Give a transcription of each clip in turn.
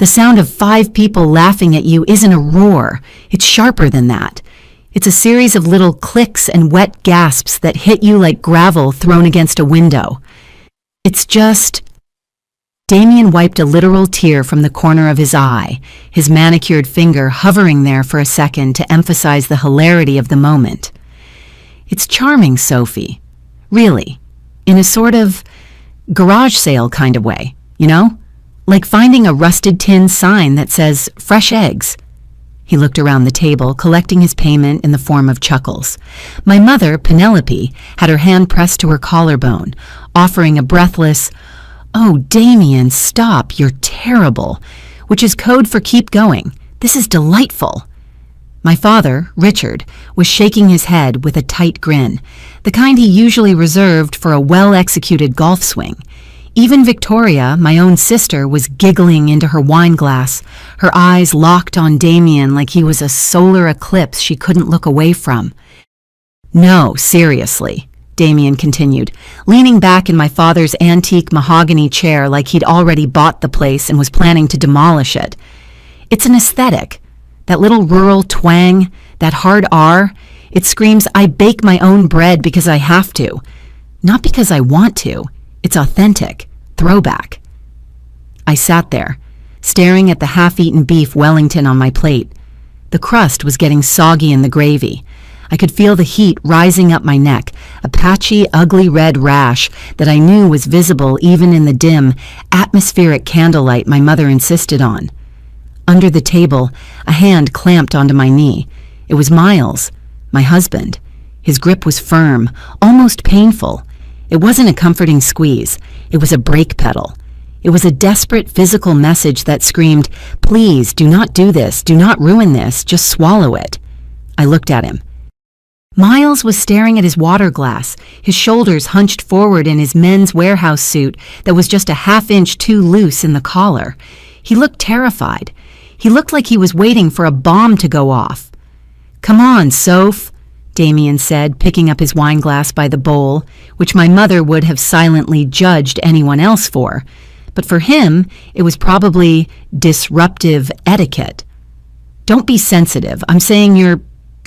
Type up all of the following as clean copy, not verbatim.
The sound of 5 people laughing at you isn't a roar. It's sharper than that. It's a series of little clicks and wet gasps that hit you like gravel thrown against a window. It's just... Damien wiped a literal tear from the corner of his eye, his manicured finger hovering there for a second to emphasize the hilarity of the moment. It's charming, Sophie. Really. In a sort of garage sale kind of way, you know? Like finding a rusted tin sign that says, "Fresh eggs." He looked around the table, collecting his payment in the form of chuckles. My mother, Penelope, had her hand pressed to her collarbone, offering a breathless, "Oh, Damien, stop, you're terrible," which is code for keep going. This is delightful. My father, Richard, was shaking his head with a tight grin, the kind he usually reserved for a well-executed golf swing. Even Victoria, my own sister, was giggling into her wine glass, her eyes locked on Damien like he was a solar eclipse she couldn't look away from. "No, seriously," Damien continued, leaning back in my father's antique mahogany chair like he'd already bought the place and was planning to demolish it. "It's an aesthetic. That little rural twang, that hard R, it screams, I bake my own bread because I have to. Not because I want to. It's authentic. Throwback." I sat there, staring at the half-eaten beef Wellington on my plate. The crust was getting soggy in the gravy. I could feel the heat rising up my neck, a patchy, ugly red rash that I knew was visible even in the dim, atmospheric candlelight my mother insisted on. Under the table, a hand clamped onto my knee. It was Miles, my husband. His grip was firm, almost painful. It wasn't a comforting squeeze. It was a brake pedal. It was a desperate physical message that screamed, "Please, do not do this. Do not ruin this. Just swallow it." I looked at him. Miles was staring at his water glass, his shoulders hunched forward in his men's warehouse suit that was just a half-inch too loose in the collar. He looked terrified. He looked like he was waiting for a bomb to go off. "Come on, Soph," Damien said, picking up his wine glass by the bowl, which my mother would have silently judged anyone else for. But for him, it was probably disruptive etiquette. "Don't be sensitive. I'm saying you're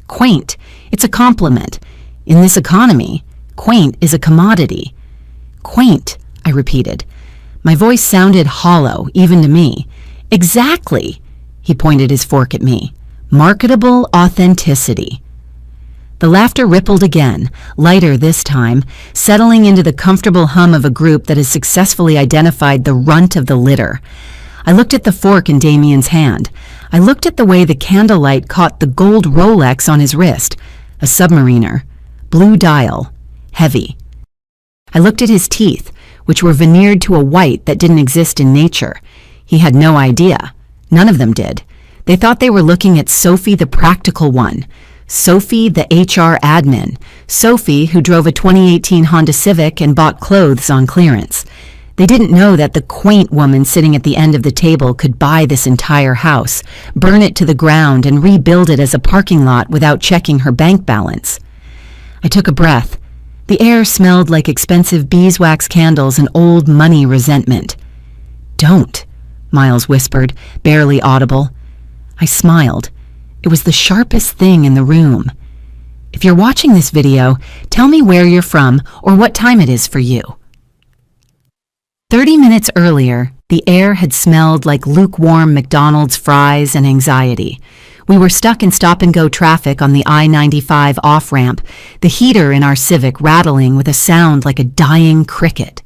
quaint. It's a compliment. In this economy, quaint is a commodity." "Quaint," I repeated. My voice sounded hollow, even to me. "Exactly." He pointed his fork at me. "Marketable authenticity." The laughter rippled again, lighter this time, settling into the comfortable hum of a group that has successfully identified the runt of the litter. I looked at the fork in Damien's hand. I looked at the way the candlelight caught the gold Rolex on his wrist, a submariner, blue dial, heavy. I looked at his teeth, which were veneered to a white that didn't exist in nature. He had no idea. None of them did. They thought they were looking at Sophie the practical one, Sophie the HR admin, Sophie who drove a 2018 Honda Civic and bought clothes on clearance. They didn't know that the quaint woman sitting at the end of the table could buy this entire house, burn it to the ground, and rebuild it as a parking lot without checking her bank balance. I took a breath. The air smelled like expensive beeswax candles and old money resentment. "Don't," Miles whispered, barely audible. I smiled. It was the sharpest thing in the room. "If you're watching this video, tell me where you're from or what time it is for you." 30 minutes earlier, the air had smelled like lukewarm McDonald's fries and anxiety. We were stuck in stop-and-go traffic on the I-95 off-ramp, the heater in our Civic rattling with a sound like a dying cricket.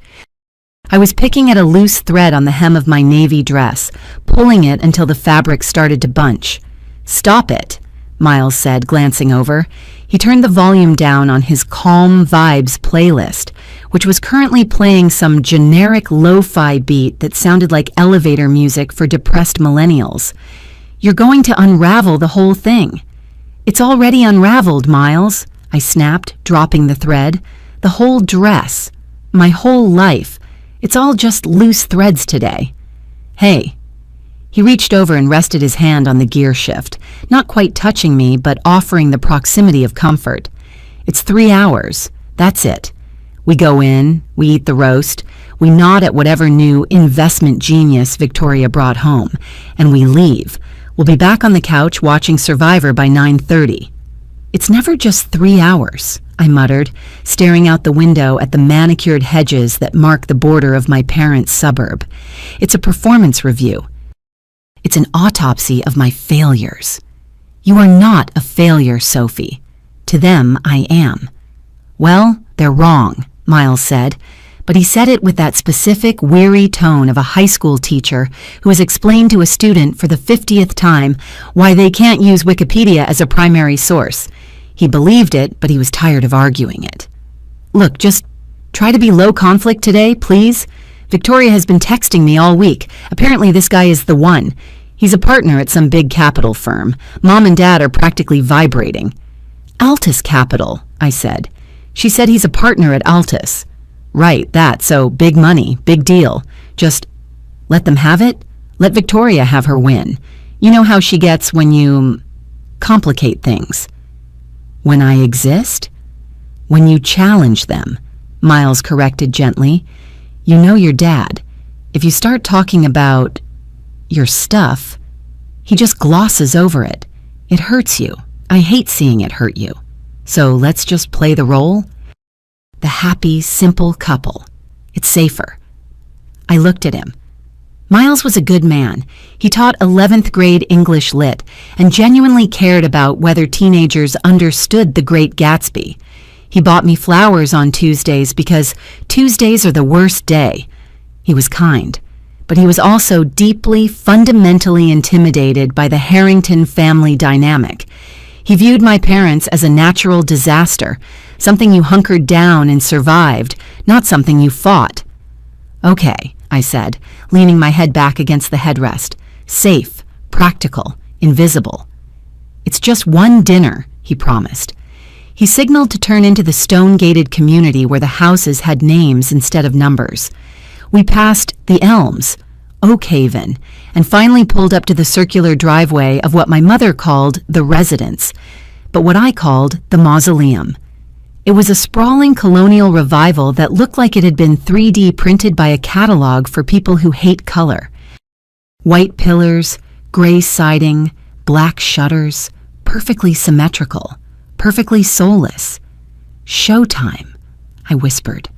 I was picking at a loose thread on the hem of my navy dress, pulling it until the fabric started to bunch. "Stop it," Miles said, glancing over. He turned the volume down on his Calm Vibes playlist, which was currently playing some generic lo-fi beat that sounded like elevator music for depressed millennials. "You're going to unravel the whole thing." "It's already unraveled, Miles," I snapped, dropping the thread. "The whole dress. My whole life. It's all just loose threads today." "Hey." He reached over and rested his hand on the gear shift, not quite touching me, but offering the proximity of comfort. "It's 3 hours. That's it. We go in, we eat the roast, We nod at whatever new investment genius Victoria brought home, and we leave. We'll be back on the couch watching Survivor by 9:30. It's never just 3 hours, I muttered, staring out the window at the manicured hedges that mark the border of my parents' suburb. It's a performance review. It's an autopsy of my failures. You are not a failure, Sophie. To them, I am. Well, they're wrong, Miles said, but he said it with that specific, weary tone of a high school teacher who has explained to a student for the 50th time why they can't use Wikipedia as a primary source. He believed it, but he was tired of arguing it. Look, just try to be low conflict today, please. Victoria has been texting me all week. Apparently this guy is the one. He's a partner at some big capital firm. Mom and Dad are practically vibrating. Altus Capital, I said. She said he's a partner at Altus. Right, that, so big money, big deal. Just let them have it? Let Victoria have her win. You know how she gets when you complicate things. When I exist? When you challenge them, Miles corrected gently. You know your dad. If you start talking about your stuff, he just glosses over it. It hurts you. I hate seeing it hurt you. So let's just play the role? The happy, simple couple. It's safer. I looked at him. Miles was a good man. He taught 11th grade English Lit and genuinely cared about whether teenagers understood The Great Gatsby. He bought me flowers on Tuesdays because Tuesdays are the worst day. He was kind, but he was also deeply, fundamentally intimidated by the Harrington family dynamic. He viewed my parents as a natural disaster, something you hunkered down and survived, not something you fought. Okay, I said, leaning my head back against the headrest. Safe, practical, invisible. It's just one dinner, he promised. He signaled to turn into the stone-gated community where the houses had names instead of numbers. We passed the Elms, Oakhaven, and finally pulled up to the circular driveway of what my mother called the residence, but what I called the mausoleum. It was a sprawling colonial revival that looked like it had been 3D printed by a catalog for people who hate color. White pillars, gray siding, black shutters, perfectly symmetrical, perfectly soulless. Showtime, I whispered.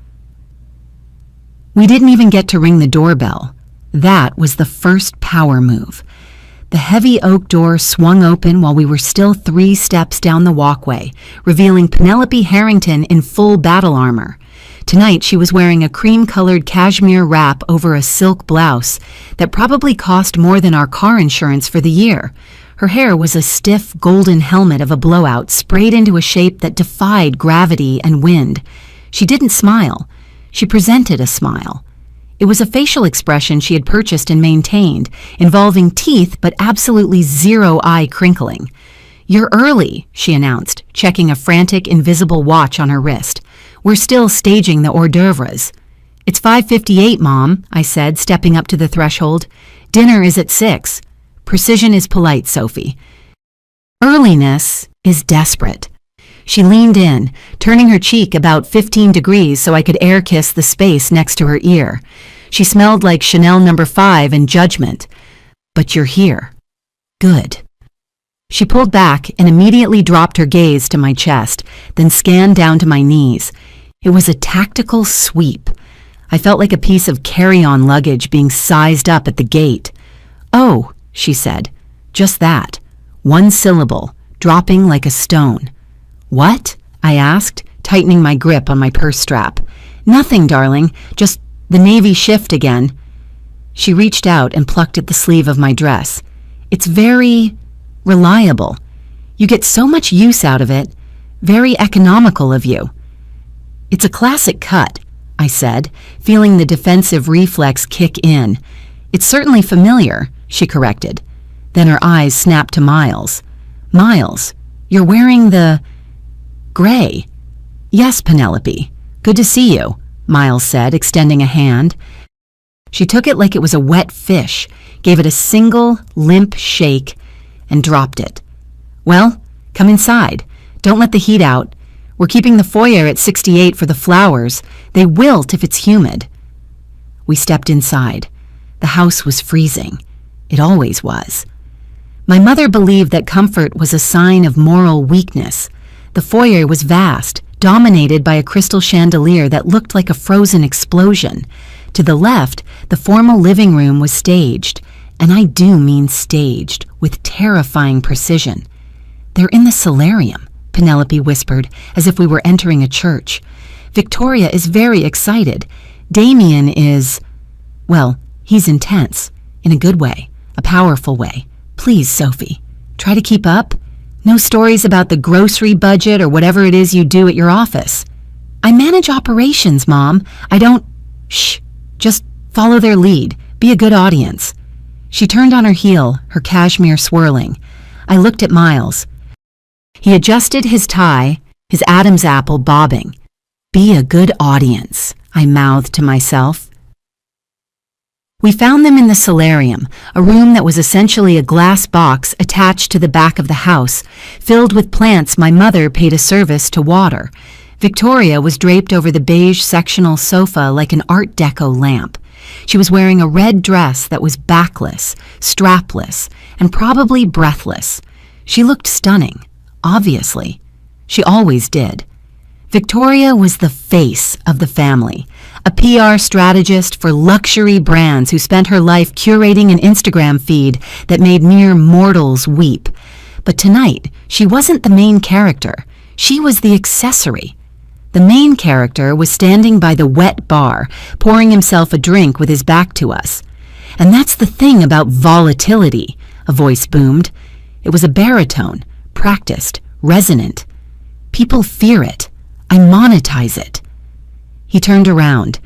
We didn't even get to ring the doorbell. That was the first power move. The heavy oak door swung open while we were still 3 steps down the walkway, revealing Penelope Harrington in full battle armor. Tonight she was wearing a cream-colored cashmere wrap over a silk blouse that probably cost more than our car insurance for the year. Her hair was a stiff golden helmet of a blowout sprayed into a shape that defied gravity and wind. She didn't smile. She presented a smile. It was a facial expression she had purchased and maintained, involving teeth but absolutely zero eye crinkling. You're early, she announced, checking a frantic, invisible watch on her wrist. We're still staging the hors d'oeuvres. It's 5:58, Mom, I said, stepping up to the threshold. Dinner is at 6. Precision is polite, Sophie. Earliness is desperate. She leaned in, turning her cheek about 15 degrees so I could air kiss the space next to her ear. She smelled like Chanel No. 5 and Judgment. But you're here. Good. She pulled back and immediately dropped her gaze to my chest, then scanned down to my knees. It was a tactical sweep. I felt like a piece of carry-on luggage being sized up at the gate. Oh, she said. Just that. One syllable, dropping like a stone. What? I asked, tightening my grip on my purse strap. Nothing, darling. Just the Navy shift again. She reached out and plucked at the sleeve of my dress. It's very reliable. You get so much use out of it. Very economical of you. It's a classic cut, I said, feeling the defensive reflex kick in. It's certainly familiar, she corrected. Then her eyes snapped to Miles. Miles, you're wearing the gray. Yes, Penelope. Good to see you, Miles said, extending a hand. She took it like it was a wet fish, gave it a single, limp shake, and dropped it. Well, come inside. Don't let the heat out. We're keeping the foyer at 68 for the flowers. They wilt if it's humid. We stepped inside. The house was freezing. It always was. My mother believed that comfort was a sign of moral weakness. The foyer was vast, dominated by a crystal chandelier that looked like a frozen explosion. To the left, the formal living room was staged, and I do mean staged, with terrifying precision. "They're in the solarium," Penelope whispered, as if we were entering a church. "Victoria is very excited. Damien is, well, he's intense, in a good way, a powerful way. Please, Sophie, try to keep up. No stories about the grocery budget or whatever it is you do at your office." "I manage operations, Mom. I don't—" "Shh, just follow their lead. Be a good audience." She turned on her heel, her cashmere swirling. I looked at Miles. He adjusted his tie, his Adam's apple bobbing. "Be a good audience," I mouthed to myself. We found them in the solarium, a room that was essentially a glass box attached to the back of the house, filled with plants my mother paid a service to water. Victoria was draped over the beige sectional sofa like an Art Deco lamp. She was wearing a red dress that was backless, strapless, and probably breathless. She looked stunning, obviously. She always did. Victoria was the face of the family, a PR strategist for luxury brands who spent her life curating an Instagram feed that made mere mortals weep. But tonight, she wasn't the main character. She was the accessory. The main character was standing by the wet bar, pouring himself a drink with his back to us. "And that's the thing about volatility," a voice boomed. It was a baritone, practiced, resonant. "People fear it. I monetize it." He turned around.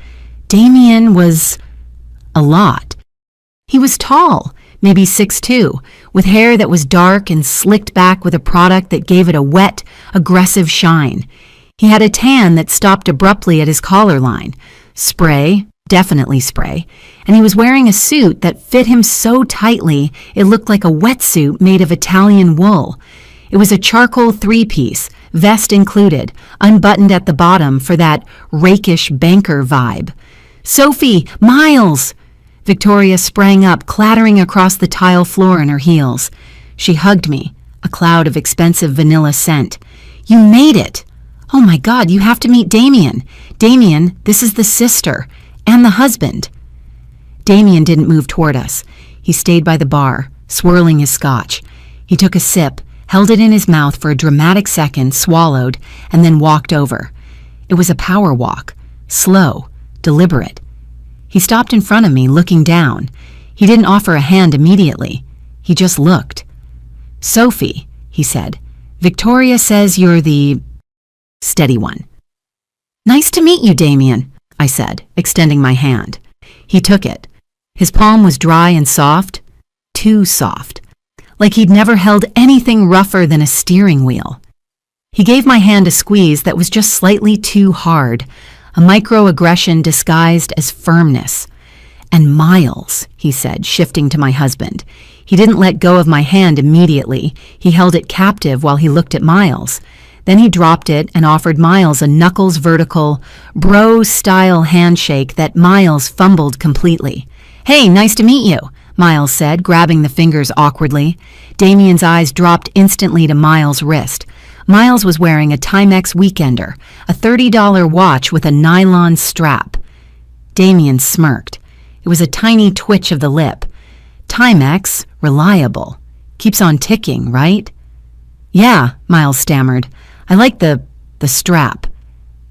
Damien was a lot. He was tall, maybe 6'2", with hair that was dark and slicked back with a product that gave it a wet, aggressive shine. He had a tan that stopped abruptly at his collar line. Spray, definitely spray, and he was wearing a suit that fit him so tightly it looked like a wetsuit made of Italian wool. It was a charcoal three-piece, vest included, unbuttoned at the bottom for that rakish banker vibe. "Sophie! Miles!" Victoria sprang up, clattering across the tile floor in her heels. She hugged me, a cloud of expensive vanilla scent. "You made it! Oh my God, you have to meet Damien. Damien, this is the sister, and the husband." Damien didn't move toward us. He stayed by the bar, swirling his scotch. He took a sip, held it in his mouth for a dramatic second, swallowed, and then walked over. It was a power walk, slow, deliberate. He stopped in front of me, looking down. He didn't offer a hand immediately. He just looked. "Sophie," he said, "Victoria says you're the steady one." "Nice to meet you, Damien," I said, extending my hand. He took it. His palm was dry and soft, too soft, like he'd never held anything rougher than a steering wheel. He gave my hand a squeeze that was just slightly too hard, a microaggression disguised as firmness. "And Miles," he said, shifting to my husband. He didn't let go of my hand immediately. He held it captive while he looked at Miles. Then he dropped it and offered Miles a knuckles vertical, bro-style handshake that Miles fumbled completely. "Hey, nice to meet you," Miles said, grabbing the fingers awkwardly. Damien's eyes dropped instantly to Miles' wrist. Miles was wearing a Timex Weekender, a $30 watch with a nylon strap. Damien smirked. It was a tiny twitch of the lip. Timex, reliable. Keeps on ticking, right? "Yeah," Miles stammered. "I like the strap."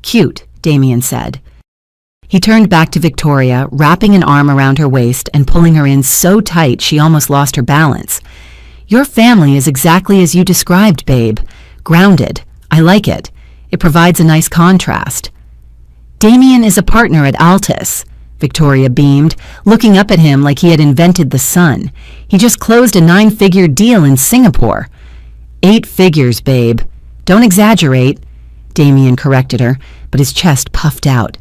"Cute," Damien said. He turned back to Victoria, wrapping an arm around her waist and pulling her in so tight she almost lost her balance. "Your family is exactly as you described, babe. Grounded. I like it. It provides a nice contrast." "Damien is a partner at Altus," Victoria beamed, looking up at him like he had invented the sun. "He just closed a 9-figure deal in Singapore." "8 figures, babe. Don't exaggerate," Damien corrected her, but his chest puffed out.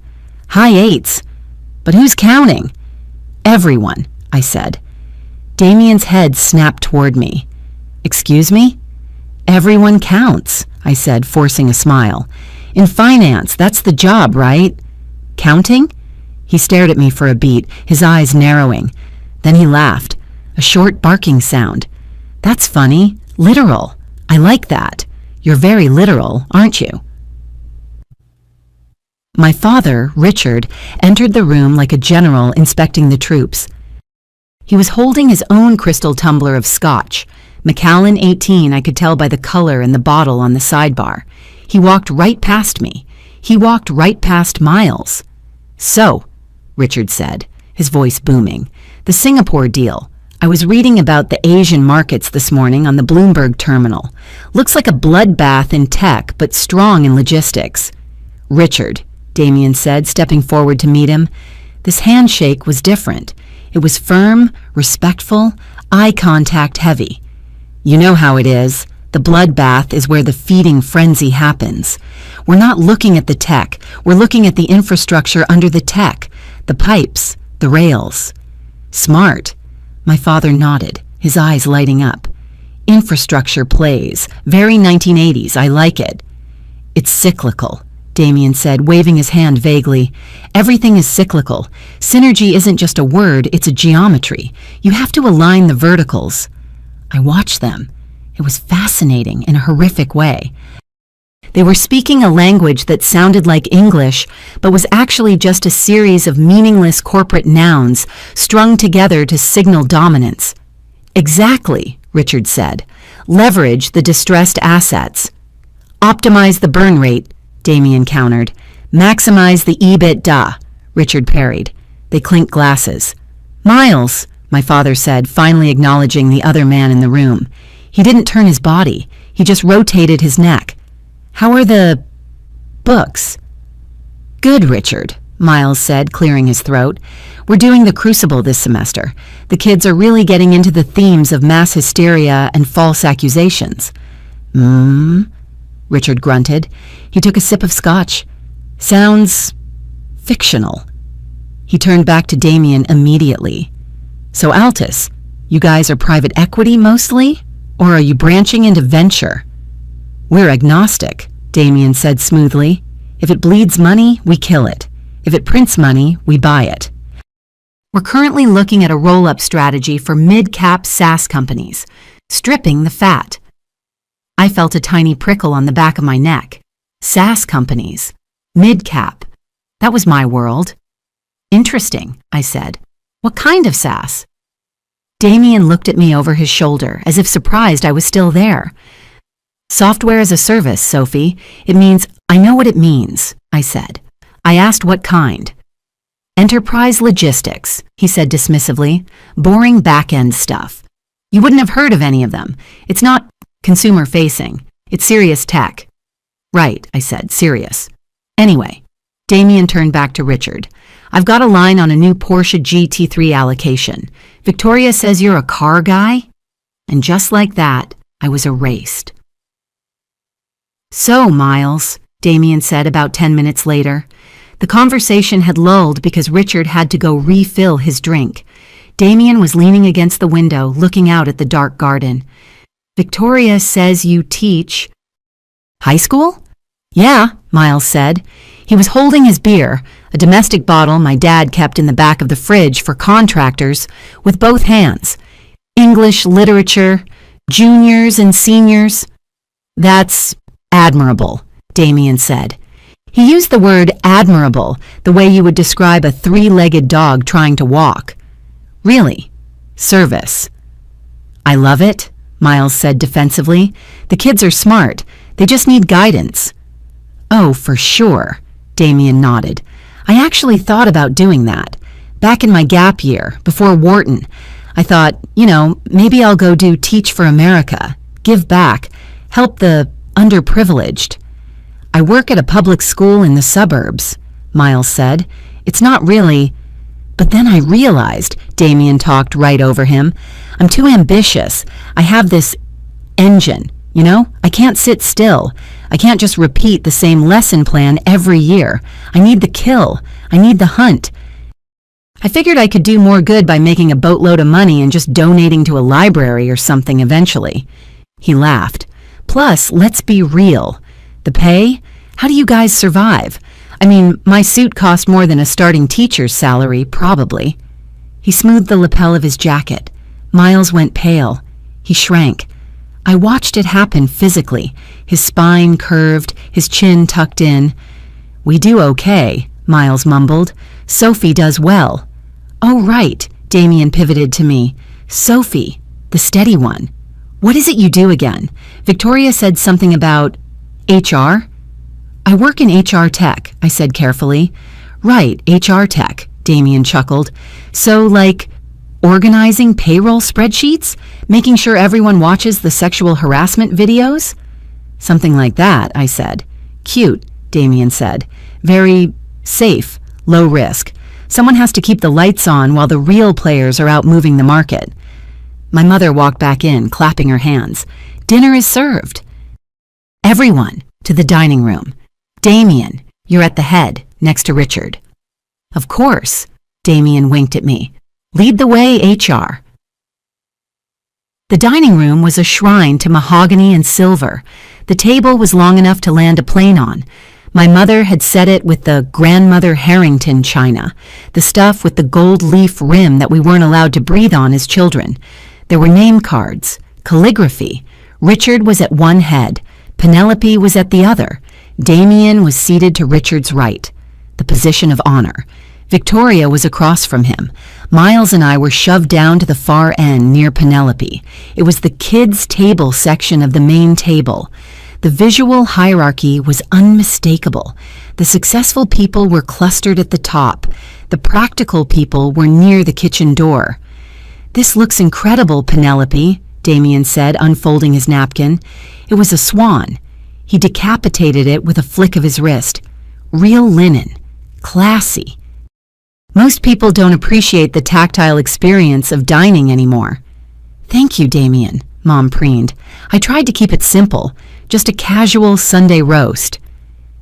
"High 8s. But who's counting?" "Everyone," I said. Damien's head snapped toward me. "Excuse me?" "Everyone counts," I said, forcing a smile. "In finance, that's the job, right?" "Counting?" He stared at me for a beat, his eyes narrowing. Then he laughed. A short barking sound. That's funny. Literal. I like that. You're very literal, aren't you? My father, Richard, entered the room like a general inspecting the troops. He was holding his own crystal tumbler of scotch. Macallan 18, I could tell by the color and the bottle on the sidebar. He walked right past me. He walked right past Miles. So, Richard said, his voice booming, the Singapore deal. I was reading about the Asian markets this morning on the Bloomberg terminal. Looks like a bloodbath in tech, but strong in logistics. Richard, Damien said, stepping forward to meet him. This handshake was different. It was firm, respectful, eye contact heavy. You know how it is. The bloodbath is where the feeding frenzy happens. We're not looking at the tech. We're looking at the infrastructure under the tech, the pipes, the rails. Smart. My father nodded, his eyes lighting up. Infrastructure plays. Very 1980s. I like it. It's cyclical, Damien said, waving his hand vaguely. Everything is cyclical. Synergy isn't just a word, it's a geometry. You have to align the verticals. I watched them. It was fascinating in a horrific way. They were speaking a language that sounded like English, but was actually just a series of meaningless corporate nouns strung together to signal dominance. Exactly, Richard said. Leverage the distressed assets. Optimize the burn rate, Damien countered. Maximize the EBITDA, Richard parried. They clinked glasses. Miles, my father said, finally acknowledging the other man in the room. He didn't turn his body. He just rotated his neck. How are the books? Good, Richard, Miles said, clearing his throat. We're doing the Crucible this semester. The kids are really getting into the themes of mass hysteria and false accusations. Richard grunted. He took a sip of scotch. Sounds fictional. He turned back to Damien immediately. So Altus, you guys are private equity mostly? Or are you branching into venture? We're agnostic, Damien said smoothly. If it bleeds money, we kill it. If it prints money, we buy it. We're currently looking at a roll-up strategy for mid-cap SaaS companies, stripping the fat. I felt a tiny prickle on the back of my neck. SaaS companies. Mid-cap. That was my world. Interesting, I said. What kind of SaaS? Damien looked at me over his shoulder, as if surprised I was still there. Software as a service, Sophie. It means, I know what it means, I said. I asked what kind. Enterprise logistics, he said dismissively. Boring back-end stuff. You wouldn't have heard of any of them. It's not consumer-facing. It's serious tech. Right, I said, serious. Anyway, Damien turned back to Richard. I've got a line on a new Porsche GT3 allocation. Victoria says you're a car guy? And just like that, I was erased. So, Miles, Damien said about 10 minutes later. The conversation had lulled because Richard had to go refill his drink. Damien was leaning against the window, looking out at the dark garden. Victoria says you teach high school? Yeah, Miles said. He was holding his beer, a domestic bottle my dad kept in the back of the fridge for contractors, with both hands. English literature, juniors and seniors. That's admirable, Damien said. He used the word admirable the way you would describe a three-legged dog trying to walk. Really? Service. I love it, Miles said defensively. The kids are smart. They just need guidance. Oh, for sure, Damien nodded. I actually thought about doing that. Back in my gap year, before Wharton, I thought, maybe I'll go do Teach for America, give back, help the underprivileged. I work at a public school in the suburbs, Miles said. It's not really... But then I realized, Damien talked right over him, I'm too ambitious. I have this engine, I can't sit still. I can't just repeat the same lesson plan every year. I need the kill. I need the hunt. I figured I could do more good by making a boatload of money and just donating to a library or something eventually. He laughed. Plus, let's be real. The pay? How do you guys survive? I mean, my suit cost more than a starting teacher's salary, probably. He smoothed the lapel of his jacket. Miles went pale. He shrank. I watched it happen physically, his spine curved, his chin tucked in. "We do okay," Miles mumbled. "Sophie does well." "Oh, right," Damien pivoted to me. "Sophie, the steady one. What is it you do again? Victoria said something about HR?" "I work in HR tech," I said carefully. "Right, HR tech," Damien chuckled. "So, like, organizing payroll spreadsheets? Making sure everyone watches the sexual harassment videos?" "Something like that," I said. "Cute," Damien said. "Very safe, low risk. Someone has to keep the lights on while the real players are out moving the market." My mother walked back in, clapping her hands. "Dinner is served." "Everyone, to the dining room. Damien, you're at the head, next to Richard." "Of course," Damien winked at me. "Lead the way, HR." The dining room was a shrine to mahogany and silver. The table was long enough to land a plane on. My mother had set it with the grandmother Harrington china, the stuff with the gold leaf rim that we weren't allowed to breathe on as children. There were name cards, calligraphy. Richard was at one head. Penelope was at the other. Damien was seated to Richard's right, the position of honor. Victoria was across from him. Miles and I were shoved down to the far end near Penelope. It was the kids' table section of the main table. The visual hierarchy was unmistakable. The successful people were clustered at the top. The practical people were near the kitchen door. "This looks incredible, Penelope," Damien said, unfolding his napkin. It was a swan. He decapitated it with a flick of his wrist. Real linen. Classy. "Most people don't appreciate the tactile experience of dining anymore." "Thank you, Damien," Mom preened. "I tried to keep it simple, just a casual Sunday roast."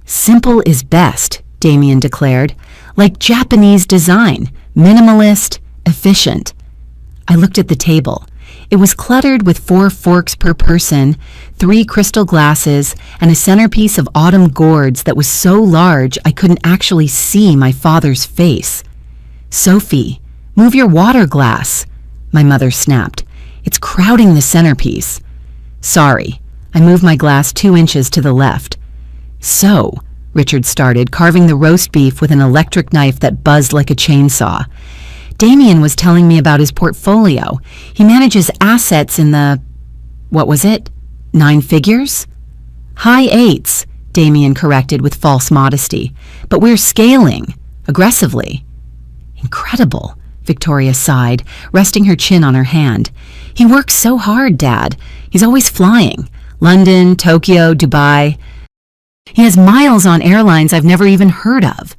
"Simple is best," Damien declared. "Like Japanese design, minimalist, efficient." I looked at the table. It was cluttered with 4 forks per person, 3 crystal glasses, and a centerpiece of autumn gourds that was so large I couldn't actually see my father's face. "Sophie, move your water glass," my mother snapped. "It's crowding the centerpiece." "Sorry." I moved my glass 2 inches to the left. "So," Richard started, carving the roast beef with an electric knife that buzzed like a chainsaw. "Damien was telling me about his portfolio. He manages assets in the, what was it, 9 figures?" "High 8s, Damien corrected with false modesty. "But we're scaling, aggressively." "Incredible," Victoria sighed, resting her chin on her hand. "He works so hard, Dad. He's always flying. London, Tokyo, Dubai. He has miles on airlines I've never even heard of."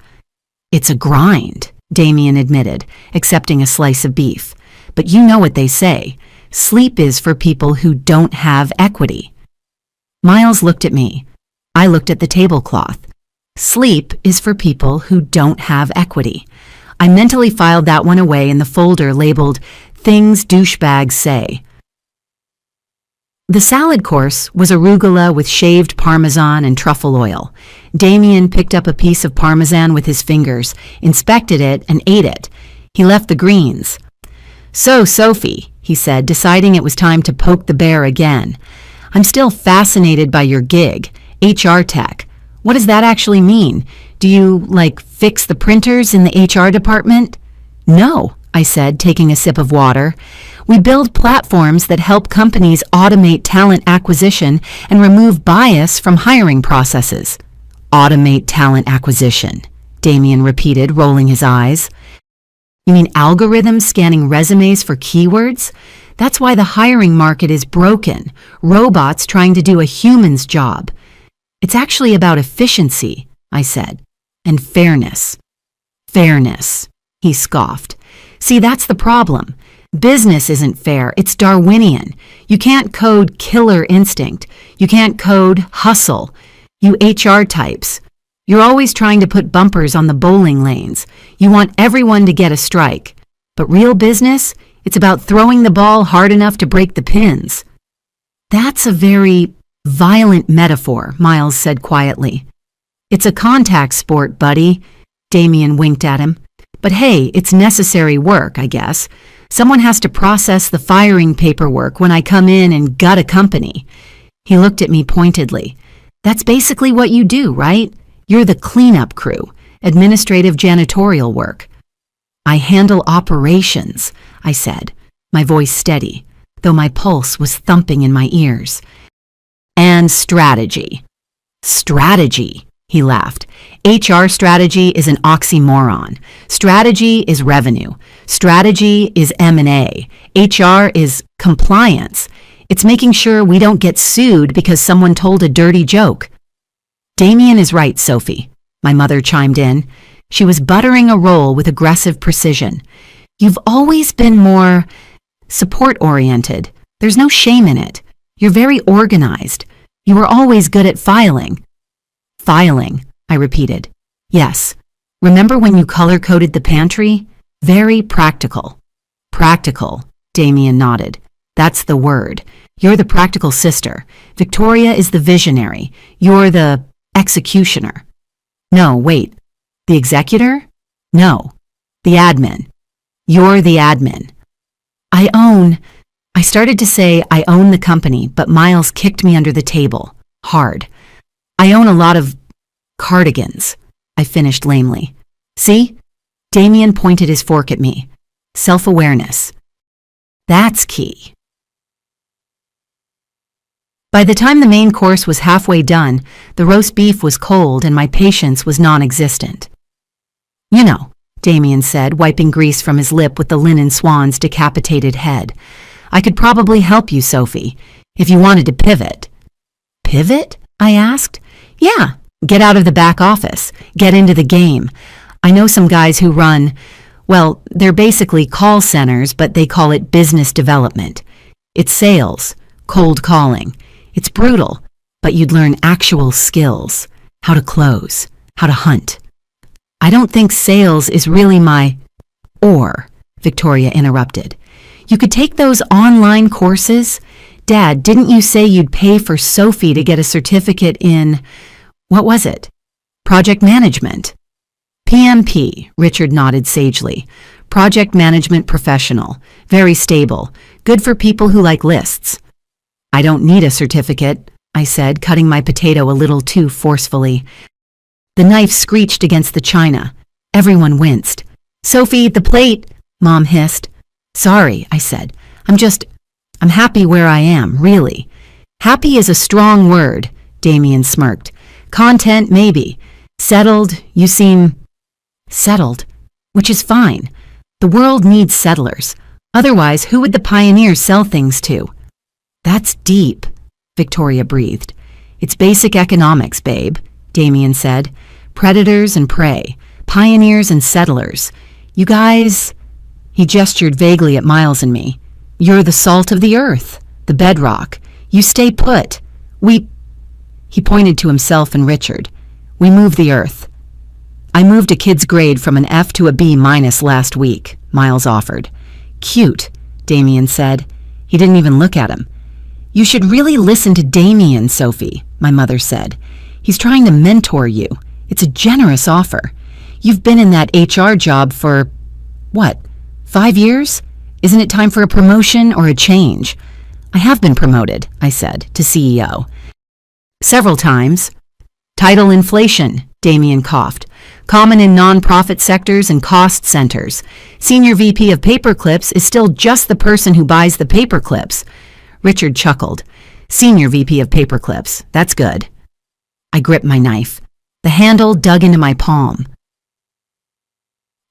"It's a grind," Damien admitted, accepting a slice of beef. "But you know what they say. Sleep is for people who don't have equity." Miles looked at me. I looked at the tablecloth. Sleep is for people who don't have equity. I mentally filed that one away in the folder labeled "Things Douchebags Say." The salad course was arugula with shaved parmesan and truffle oil. Damien picked up a piece of parmesan with his fingers, inspected it, and ate it. He left the greens. "So, Sophie," he said, deciding it was time to poke the bear again. "I'm still fascinated by your gig, HR tech. What does that actually mean? Do you, like, fix the printers in the HR department?" "No," I said, taking a sip of water. "We build platforms that help companies automate talent acquisition and remove bias from hiring processes." "Automate talent acquisition," Damien repeated, rolling his eyes. "You mean algorithms scanning resumes for keywords? That's why the hiring market is broken. Robots trying to do a human's job." "It's actually about efficiency," I said, "and fairness." "Fairness," he scoffed. "See, that's the problem. Business isn't fair. It's Darwinian. You can't code killer instinct. You can't code hustle. You HR types. You're always trying to put bumpers on the bowling lanes. You want everyone to get a strike. But real business, it's about throwing the ball hard enough to break the pins." "That's a very violent metaphor," Miles said quietly. It's a contact sport, buddy. Damien winked at him. But hey, it's necessary work, I guess. Someone has to process the firing paperwork when I come in and gut a company. He looked at me pointedly. That's basically what you do, right? You're the cleanup crew, administrative janitorial work. I handle operations, I said, my voice steady, though my pulse was thumping in my ears. And strategy. Strategy, he laughed. HR strategy is an oxymoron. Strategy is revenue. Strategy is M&A. HR is compliance. It's making sure we don't get sued because someone told a dirty joke. Damien is right, Sophie, my mother chimed in. She was buttering a roll with aggressive precision. You've always been more support-oriented. There's no shame in it. You're very organized. You were always good at filing. Filing, I repeated. Yes. Remember when you color-coded the pantry? Very practical. Practical, Damien nodded. That's the word. You're the practical sister. Victoria is the visionary. You're the executioner. No, wait. The executor? No. The admin. You're the admin. I started to say I own the company, but Miles kicked me under the table. Hard. I own a lot of cardigans, I finished lamely. See? Damien pointed his fork at me. Self-awareness. That's key. By the time the main course was halfway done, the roast beef was cold and my patience was non-existent. You know, Damien said, wiping grease from his lip with the linen swan's decapitated head. I could probably help you, Sophie, if you wanted to pivot. Pivot? I asked. Yeah, get out of the back office. Get into the game. I know some guys who run, well, they're basically call centers, but they call it business development. It's sales, cold calling. It's brutal, but you'd learn actual skills. How to close, how to hunt. I don't think sales is really my... Or, Victoria interrupted. You could take those online courses. Dad, didn't you say you'd pay for Sophie to get a certificate in... What was it? Project management. PMP, Richard nodded sagely. Project management professional. Very stable. Good for people who like lists. I don't need a certificate, I said, cutting my potato a little too forcefully. The knife screeched against the china. Everyone winced. Sophie, the plate, Mom hissed. Sorry, I said. I'm happy where I am, really. Happy is a strong word, Damien smirked. Content, maybe. Settled, you seem... Settled, which is fine. The world needs settlers. Otherwise, who would the pioneers sell things to? That's deep, Victoria breathed. It's basic economics, babe, Damien said. Predators and prey, pioneers and settlers. You guys... He gestured vaguely at Miles and me. You're the salt of the earth, the bedrock. You stay put. He pointed to himself and Richard. We move the earth. I moved a kid's grade from an F to a B- last week, Miles offered. Cute, Damien said. He didn't even look at him. You should really listen to Damien, Sophie, my mother said. He's trying to mentor you. It's a generous offer. You've been in that HR job for, what, 5 years? Isn't it time for a promotion or a change? I have been promoted, I said, to CEO. Several times. Title inflation, Damien coughed. Common in non-profit sectors and cost centers. Senior VP of paperclips is still just the person who buys the paperclips. Richard chuckled. Senior VP of paperclips, that's good. I gripped my knife. The handle dug into my palm.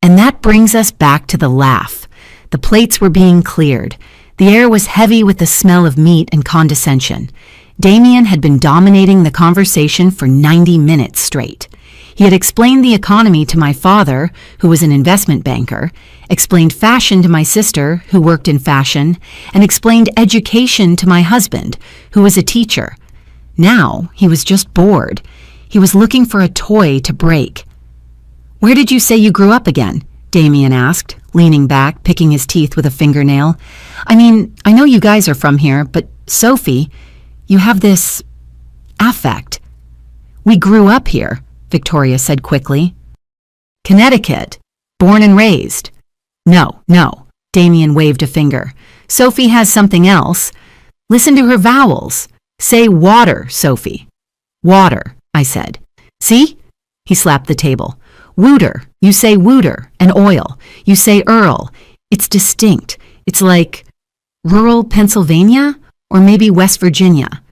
And that brings us back to the laugh. The plates were being cleared. The air was heavy with the smell of meat and condescension. Damien had been dominating the conversation for 90 minutes straight. He had explained the economy to my father, who was an investment banker, explained fashion to my sister, who worked in fashion, and explained education to my husband, who was a teacher. Now he was just bored. He was looking for a toy to break. Where did you say you grew up again? Damien asked, leaning back, picking his teeth with a fingernail. I mean, I know you guys are from here, but Sophie, you have this affect. We grew up here, Victoria said quickly. Connecticut. Born and raised. No, Damien waved a finger. Sophie has something else. Listen to her vowels. Say water, Sophie. Water, I said. See? He slapped the table. Wooter. You say wooter. And oil. You say Earl. It's distinct. It's like rural Pennsylvania or maybe West Virginia.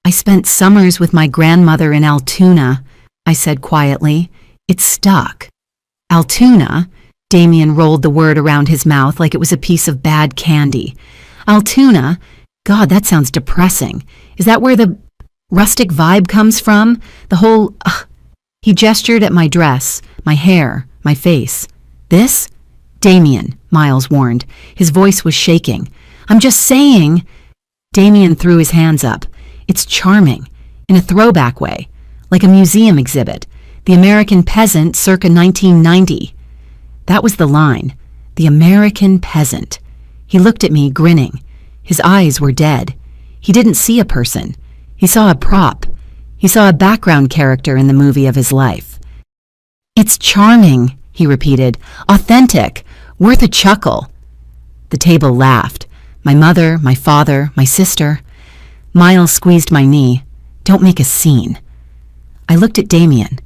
I spent summers with my grandmother in Altoona, I said quietly. It stuck. Altoona? Damien rolled the word around his mouth like it was a piece of bad candy. Altoona? God, that sounds depressing. Is that where the rustic vibe comes from? The whole... He gestured at my dress, my hair, my face. This? Damien, Miles warned. His voice was shaking. I'm just saying... Damien threw his hands up. It's charming, in a throwback way, like a museum exhibit. The American peasant circa 1990. That was the line. The American peasant. He looked at me, grinning. His eyes were dead. He didn't see a person. He saw a prop. He saw a background character in the movie of his life. It's charming, he repeated. Authentic. Worth a chuckle. The table laughed. My mother, my father, my sister. Miles squeezed my knee. Don't make a scene. I looked at Damien.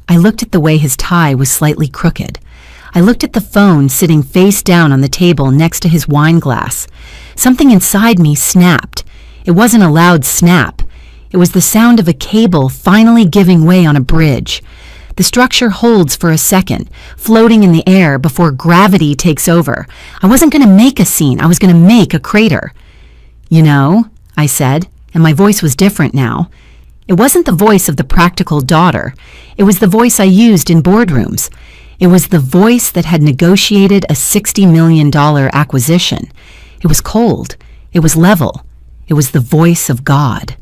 I looked at the way his tie was slightly crooked. I looked at the phone sitting face down on the table next to his wine glass. Something inside me snapped. It wasn't a loud snap. It was the sound of a cable finally giving way on a bridge. The structure holds for a second, floating in the air before gravity takes over. I wasn't going to make a scene. I was going to make a crater. You know, I said, and my voice was different now. It wasn't the voice of the practical daughter. It was the voice I used in boardrooms. It was the voice that had negotiated a $60 million acquisition. It was cold. It was level. It was the voice of God.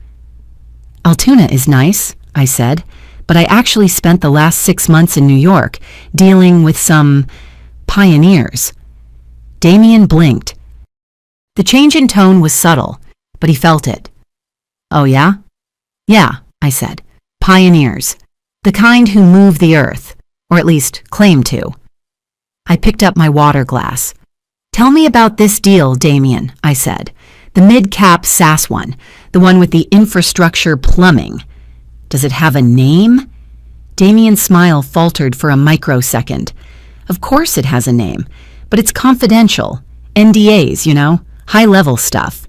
Altoona is nice, I said, but I actually spent the last 6 months in New York dealing with some pioneers. Damien blinked. The change in tone was subtle, but he felt it. Oh yeah? Yeah, I said. Pioneers. The kind who move the earth, or at least claim to. I picked up my water glass. Tell me about this deal, Damien, I said. The mid-cap SaaS one, the one with the infrastructure plumbing. Does it have a name? Damien's smile faltered for a microsecond. Of course it has a name, but it's confidential. NDAs, you know, high-level stuff.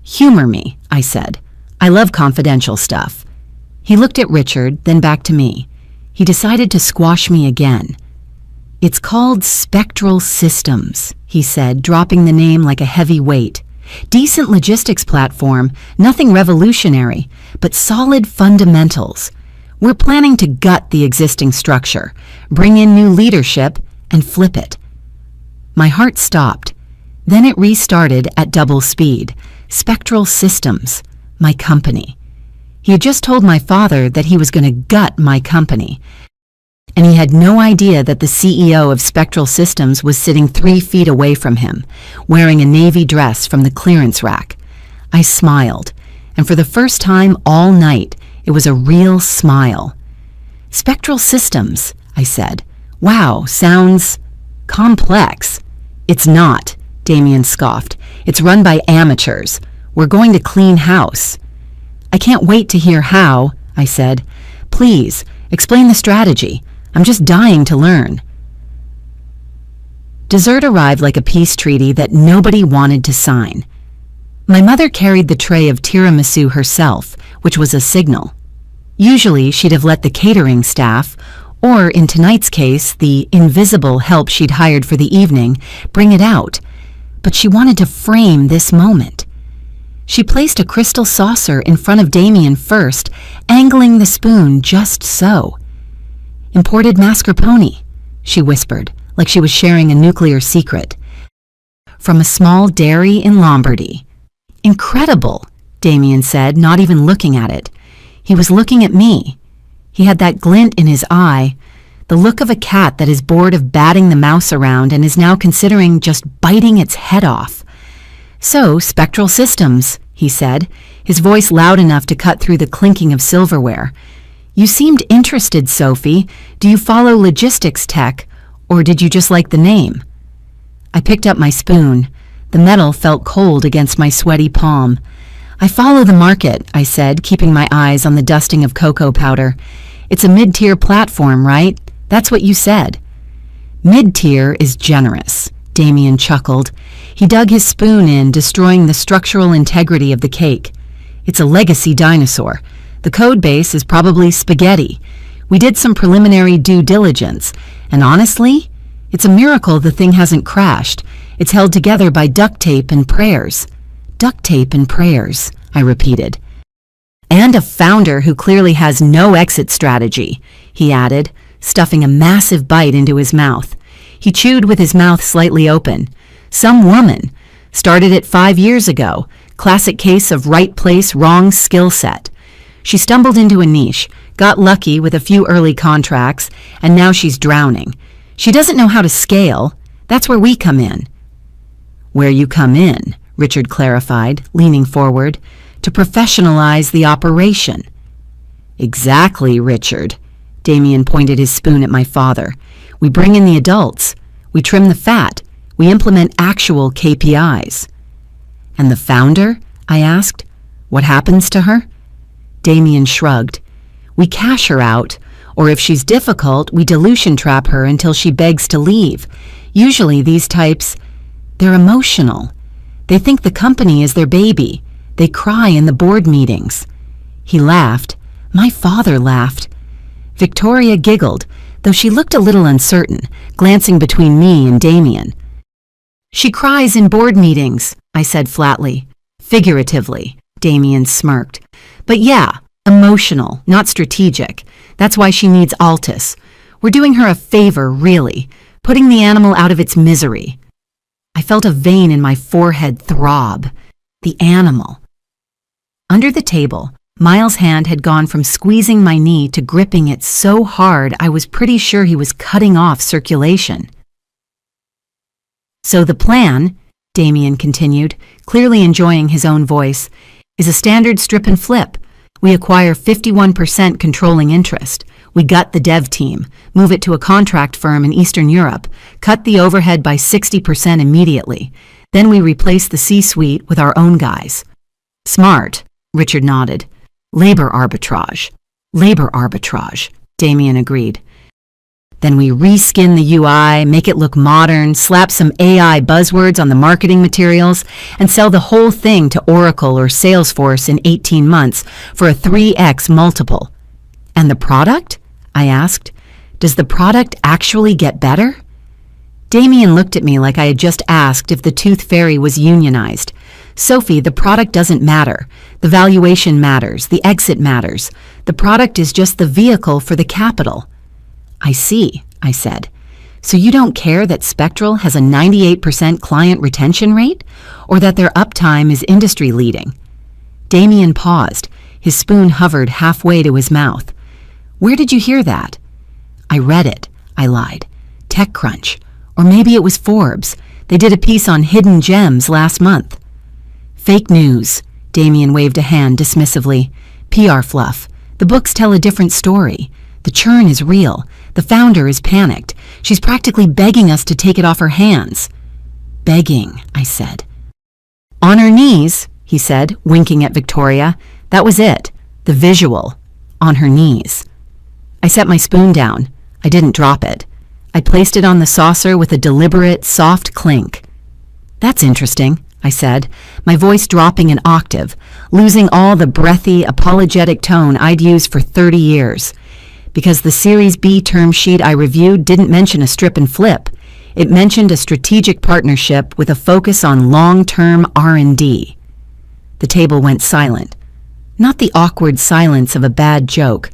Humor me, I said. I love confidential stuff. He looked at Richard, then back to me. He decided to squash me again. It's called Spectral Systems, he said, dropping the name like a heavy weight. Decent logistics platform, nothing revolutionary, but solid fundamentals. We're planning to gut the existing structure, bring in new leadership, and flip it. My heart stopped. Then it restarted at double speed. Spectral Systems, my company. He had just told my father that he was going to gut my company, and he had no idea that the CEO of Spectral Systems was sitting 3 feet away from him, wearing a navy dress from the clearance rack. I smiled, and for the first time all night, it was a real smile. Spectral Systems, I said. Wow, sounds complex. It's not, Damien scoffed. It's run by amateurs. We're going to clean house. I can't wait to hear how, I said. Please, explain the strategy. I'm just dying to learn. Dessert arrived like a peace treaty that nobody wanted to sign. My mother carried the tray of tiramisu herself, which was a signal. Usually she'd have let the catering staff, or in tonight's case, the invisible help she'd hired for the evening, bring it out. But she wanted to frame this moment. She placed a crystal saucer in front of Damien first, angling the spoon just so. Imported mascarpone, she whispered, like she was sharing a nuclear secret. From a small dairy in Lombardy. Incredible, Damien said, not even looking at it. He was looking at me. He had that glint in his eye, the look of a cat that is bored of batting the mouse around and is now considering just biting its head off. So, Spectral Systems, he said, his voice loud enough to cut through the clinking of silverware. You seemed interested, Sophie. Do you follow logistics tech, or did you just like the name? I picked up my spoon. The metal felt cold against my sweaty palm. I follow the market, I said, keeping my eyes on the dusting of cocoa powder. It's a mid-tier platform, right? That's what you said. Mid-tier is generous, Damien chuckled. He dug his spoon in, destroying the structural integrity of the cake. It's a legacy dinosaur. The code base is probably spaghetti. We did some preliminary due diligence, and honestly, it's a miracle the thing hasn't crashed. It's held together by duct tape and prayers. Duct tape and prayers, I repeated. And a founder who clearly has no exit strategy, he added, stuffing a massive bite into his mouth. He chewed with his mouth slightly open. Some woman. Started it 5 years ago. Classic case of right place, wrong skill set. She stumbled into a niche, got lucky with a few early contracts, and now she's drowning. She doesn't know how to scale. That's where we come in. Where you come in, Richard clarified, leaning forward, to professionalize the operation. Exactly, Richard. Damien pointed his spoon at my father. We bring in the adults. We trim the fat. We implement actual KPIs. And the founder? I asked. What happens to her? Damien shrugged. We cash her out, or if she's difficult, we dilution trap her until she begs to leave. Usually these types, they're emotional. They think the company is their baby. They cry in the board meetings. He laughed. My father laughed. Victoria giggled, though she looked a little uncertain, glancing between me and Damien. She cries in board meetings, I said flatly. Figuratively, Damien smirked. But yeah, emotional, not strategic. That's why she needs Altus. We're doing her a favor, really, putting the animal out of its misery. I felt a vein in my forehead throb. The animal. Under the table, Miles' hand had gone from squeezing my knee to gripping it so hard I was pretty sure he was cutting off circulation. So the plan, Damien continued, clearly enjoying his own voice, is a standard strip and flip. We acquire 51% controlling interest. We gut the dev team, move it to a contract firm in Eastern Europe, cut the overhead by 60% immediately. Then we replace the C-suite with our own guys. Smart, Richard nodded. Labor arbitrage. Labor arbitrage, Damien agreed. Then we reskin the UI, make it look modern, slap some AI buzzwords on the marketing materials, and sell the whole thing to Oracle or Salesforce in 18 months for a 3x multiple. And the product? I asked. Does the product actually get better? Damien looked at me like I had just asked if the Tooth Fairy was unionized. Sophie, the product doesn't matter. The valuation matters. The exit matters. The product is just the vehicle for the capital. I see, I said. So you don't care that Spectral has a 98% client retention rate, or that their uptime is industry leading? Damien paused. His spoon hovered halfway to his mouth. Where did you hear that? I read it, I lied. TechCrunch. Or maybe it was Forbes. They did a piece on hidden gems last month. Fake news, Damien waved a hand dismissively. PR fluff. The books tell a different story. The churn is real. The founder is panicked. She's practically begging us to take it off her hands. Begging, I said. On her knees, he said, winking at Victoria. That was it. The visual. On her knees. I set my spoon down. I didn't drop it. I placed it on the saucer with a deliberate, soft clink. That's interesting, I said, my voice dropping an octave, losing all the breathy, apologetic tone I'd used for 30 years. Because the Series B term sheet I reviewed didn't mention a strip and flip. It mentioned a strategic partnership with a focus on long-term R&D. The table went silent. Not the awkward silence of a bad joke,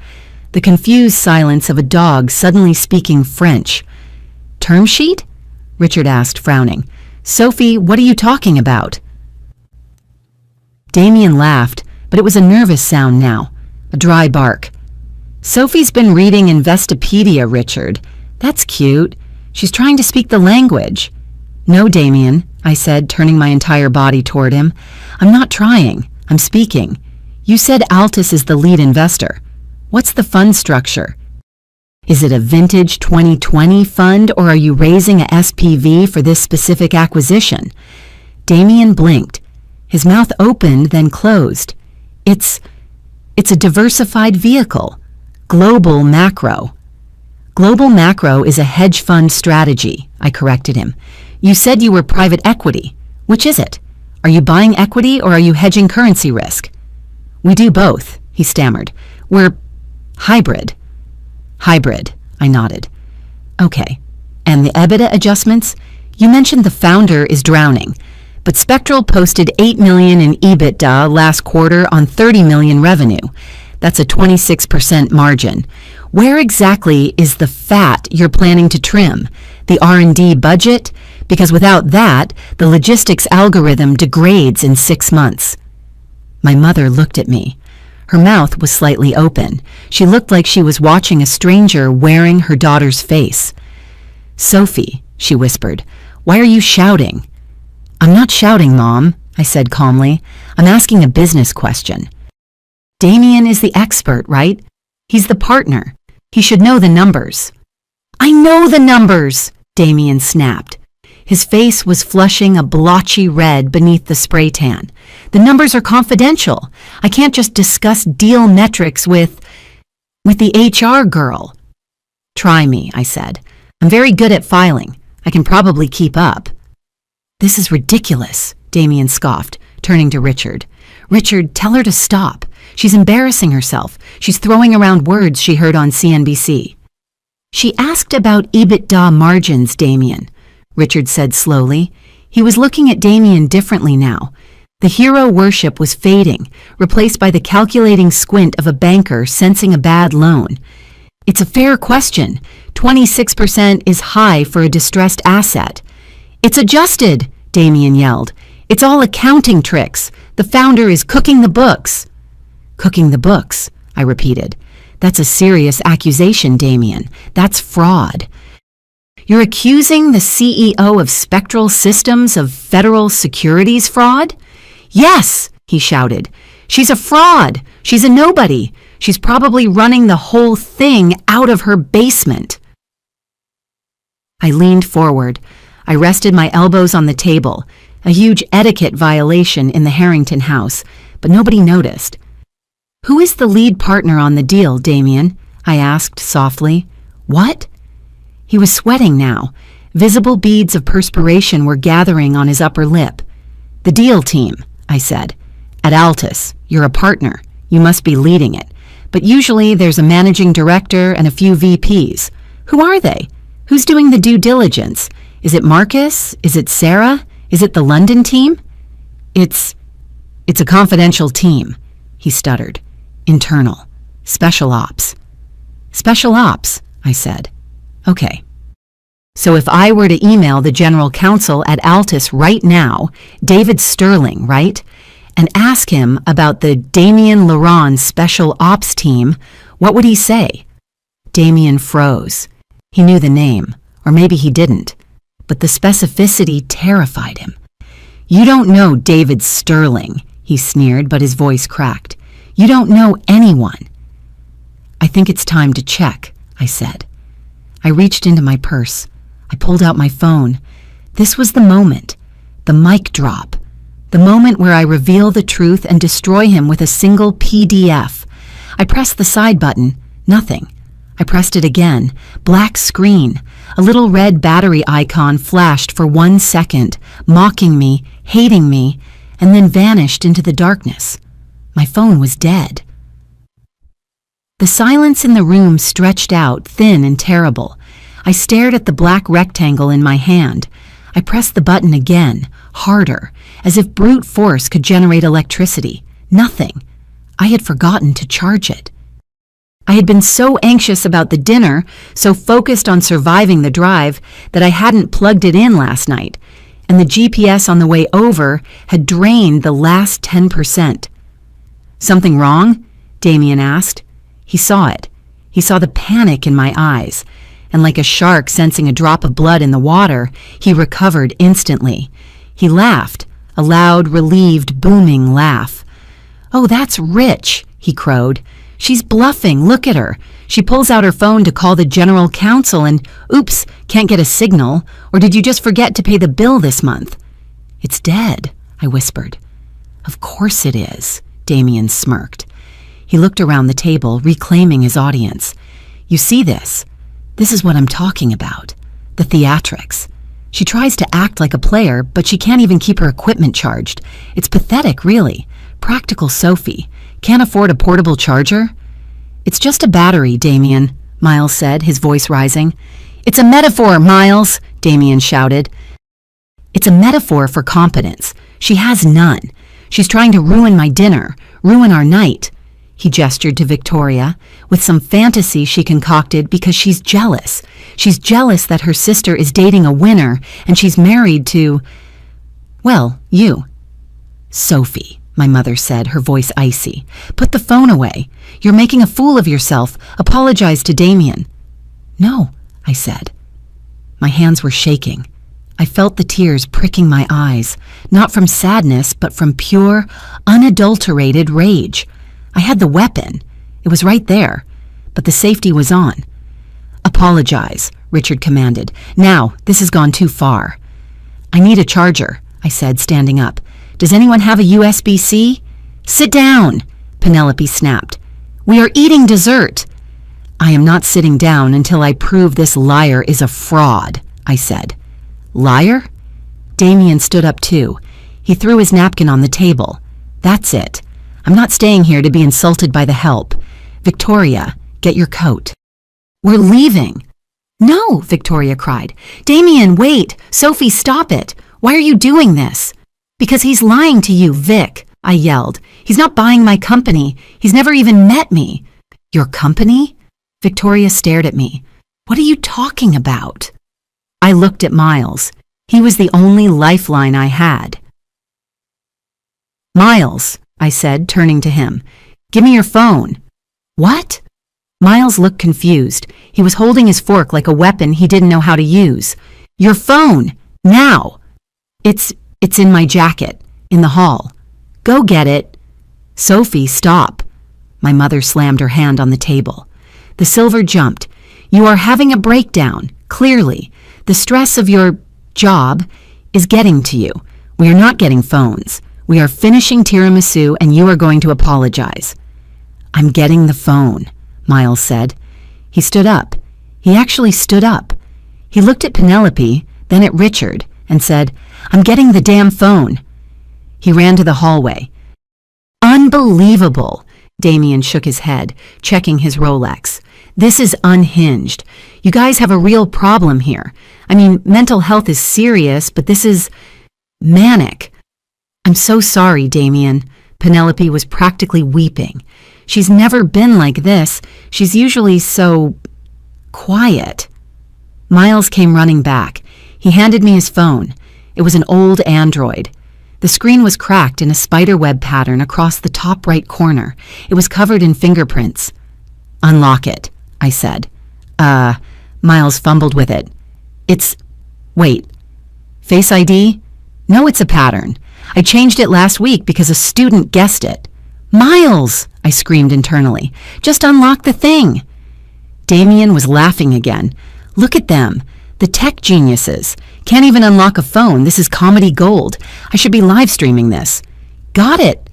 the confused silence of a dog suddenly speaking French. Term sheet? Richard asked, frowning. Sophie, what are you talking about? Damien laughed, but it was a nervous sound now, a dry bark. Sophie's been reading Investopedia, Richard. That's cute. She's trying to speak the language. No, Damien, I said, turning my entire body toward him. I'm not trying. I'm speaking. You said Altus is the lead investor. What's the fund structure? Is it a vintage 2020 fund or are you raising a SPV for this specific acquisition? Damien blinked. His mouth opened, then closed. It's a diversified vehicle. Global macro. Global macro is a hedge fund strategy, I corrected him. You said you were private equity. Which is it? Are you buying equity or are you hedging currency risk? We do both, he stammered. We're hybrid. Hybrid, I nodded. Okay. And the EBITDA adjustments? You mentioned the founder is drowning, but Spectral posted $8 million in EBITDA last quarter on $30 million revenue. That's a 26% margin. Where exactly is the fat you're planning to trim? The R&D budget? Because without that, the logistics algorithm degrades in 6 months. My mother looked at me. Her mouth was slightly open. She looked like she was watching a stranger wearing her daughter's face. Sophie, she whispered, why are you shouting? I'm not shouting, Mom, I said calmly. I'm asking a business question. Damien is the expert, right? He's the partner. He should know the numbers. I know the numbers, Damien snapped. His face was flushing a blotchy red beneath the spray tan. The numbers are confidential. I can't just discuss deal metrics with the HR girl. Try me, I said. I'm very good at filing. I can probably keep up. This is ridiculous, Damien scoffed, turning to Richard. Richard, tell her to stop. She's embarrassing herself. She's throwing around words she heard on CNBC. She asked about EBITDA margins, Damien, Richard said slowly. He was looking at Damien differently now. The hero worship was fading, replaced by the calculating squint of a banker sensing a bad loan. It's a fair question. 26% is high for a distressed asset. It's adjusted, Damien yelled. It's all accounting tricks. The founder is cooking the books. Cooking the books, I repeated. That's a serious accusation, Damien. That's fraud. You're accusing the CEO of Spectral Systems of federal securities fraud? Yes, he shouted. She's a fraud. She's a nobody. She's probably running the whole thing out of her basement. I leaned forward. I rested my elbows on the table, a huge etiquette violation in the Harrington house, but nobody noticed. Who is the lead partner on the deal, Damien? I asked softly. What? He was sweating now. Visible beads of perspiration were gathering on his upper lip. The deal team, I said. At Altus, you're a partner. You must be leading it. But usually there's a managing director and a few VPs. Who are they? Who's doing the due diligence? Is it Marcus? Is it Sarah? Is it the London team? It's a confidential team, he stuttered. Internal. Special ops. Special ops, I said. Okay. So if I were to email the general counsel at Altus right now, David Sterling, right, and ask him about the Damien Laurent special ops team, what would he say? Damien froze. He knew the name, or maybe he didn't, but the specificity terrified him. You don't know David Sterling, he sneered, but his voice cracked. You don't know anyone. I think it's time to check, I said. I reached into my purse. I pulled out my phone. This was the moment, the mic drop, the moment where I reveal the truth and destroy him with a single PDF. I pressed the side button. Nothing. I pressed it again. Black screen. A little red battery icon flashed for 1 second, mocking me, hating me, and then vanished into the darkness. My phone was dead. The silence in the room stretched out, thin and terrible. I stared at the black rectangle in my hand. I pressed the button again, harder, as if brute force could generate electricity. Nothing. I had forgotten to charge it. I had been so anxious about the dinner, so focused on surviving the drive, that I hadn't plugged it in last night, and the GPS on the way over had drained the last 10%. Something wrong? Damien asked. He saw it. He saw the panic in my eyes, and like a shark sensing a drop of blood in the water, he recovered instantly. He laughed, a loud, relieved, booming laugh. Oh, that's rich, he crowed. She's bluffing, look at her. She pulls out her phone to call the general counsel and, oops, can't get a signal. Or did you just forget to pay the bill this month? It's dead, I whispered. Of course it is, Damien smirked. He looked around the table, reclaiming his audience. You see this? This is what I'm talking about. The theatrics. She tries to act like a player, but she can't even keep her equipment charged. It's pathetic, really. Practical Sophie. Can't afford a portable charger? It's just a battery, Damien, Miles said, his voice rising. It's a metaphor, Miles, Damien shouted. It's a metaphor for competence. She has none. She's trying to ruin my dinner, ruin our night. He gestured to Victoria, with some fantasy she concocted because she's jealous. She's jealous that her sister is dating a winner and she's married to, well, you. Sophie, my mother said, her voice icy. Put the phone away. You're making a fool of yourself. Apologize to Damien. No, I said. My hands were shaking. I felt the tears pricking my eyes, not from sadness, but from pure, unadulterated rage. I had the weapon. It was right there, but the safety was on. Apologize, Richard commanded. Now, this has gone too far. I need a charger, I said, standing up. Does anyone have a USB-C? Sit down, Penelope snapped. We are eating dessert. I am not sitting down until I prove this liar is a fraud, I said. Liar? Damien stood up too. He threw his napkin on the table. That's it. I'm not staying here to be insulted by the help. Victoria, get your coat. We're leaving. No, Victoria cried. Damien, wait. Sophie, stop it. Why are you doing this? Because he's lying to you, Vic, I yelled. He's not buying my company. He's never even met me. Your company? Victoria stared at me. What are you talking about? I looked at Miles. He was the only lifeline I had. Miles, I said, turning to him. Give me your phone. What? Miles looked confused. He was holding his fork like a weapon he didn't know how to use. Your phone! Now! It's in my jacket, in the hall. Go get it. Sophie, stop. My mother slammed her hand on the table. The silver jumped. You are having a breakdown, clearly. The stress of your job is getting to you. We are not getting phones. We are finishing tiramisu and you are going to apologize. I'm getting the phone, Miles said. He stood up. He actually stood up. He looked at Penelope, then at Richard, and said, I'm getting the damn phone. He ran to the hallway. Unbelievable, Damien shook his head, checking his Rolex. This is unhinged. You guys have a real problem here. I mean, mental health is serious, but this is manic. I'm so sorry, Damien. Penelope was practically weeping. She's never been like this. She's usually so quiet. Miles came running back. He handed me his phone. It was an old Android. The screen was cracked in a spiderweb pattern across the top right corner. It was covered in fingerprints. Unlock it, I said. Miles fumbled with it. Wait. Face ID? No, it's a pattern. I changed it last week because a student guessed it. Miles, I screamed internally. Just unlock the thing. Damien was laughing again. Look at them. The tech geniuses. Can't even unlock a phone. This is comedy gold. I should be live streaming this. Got it.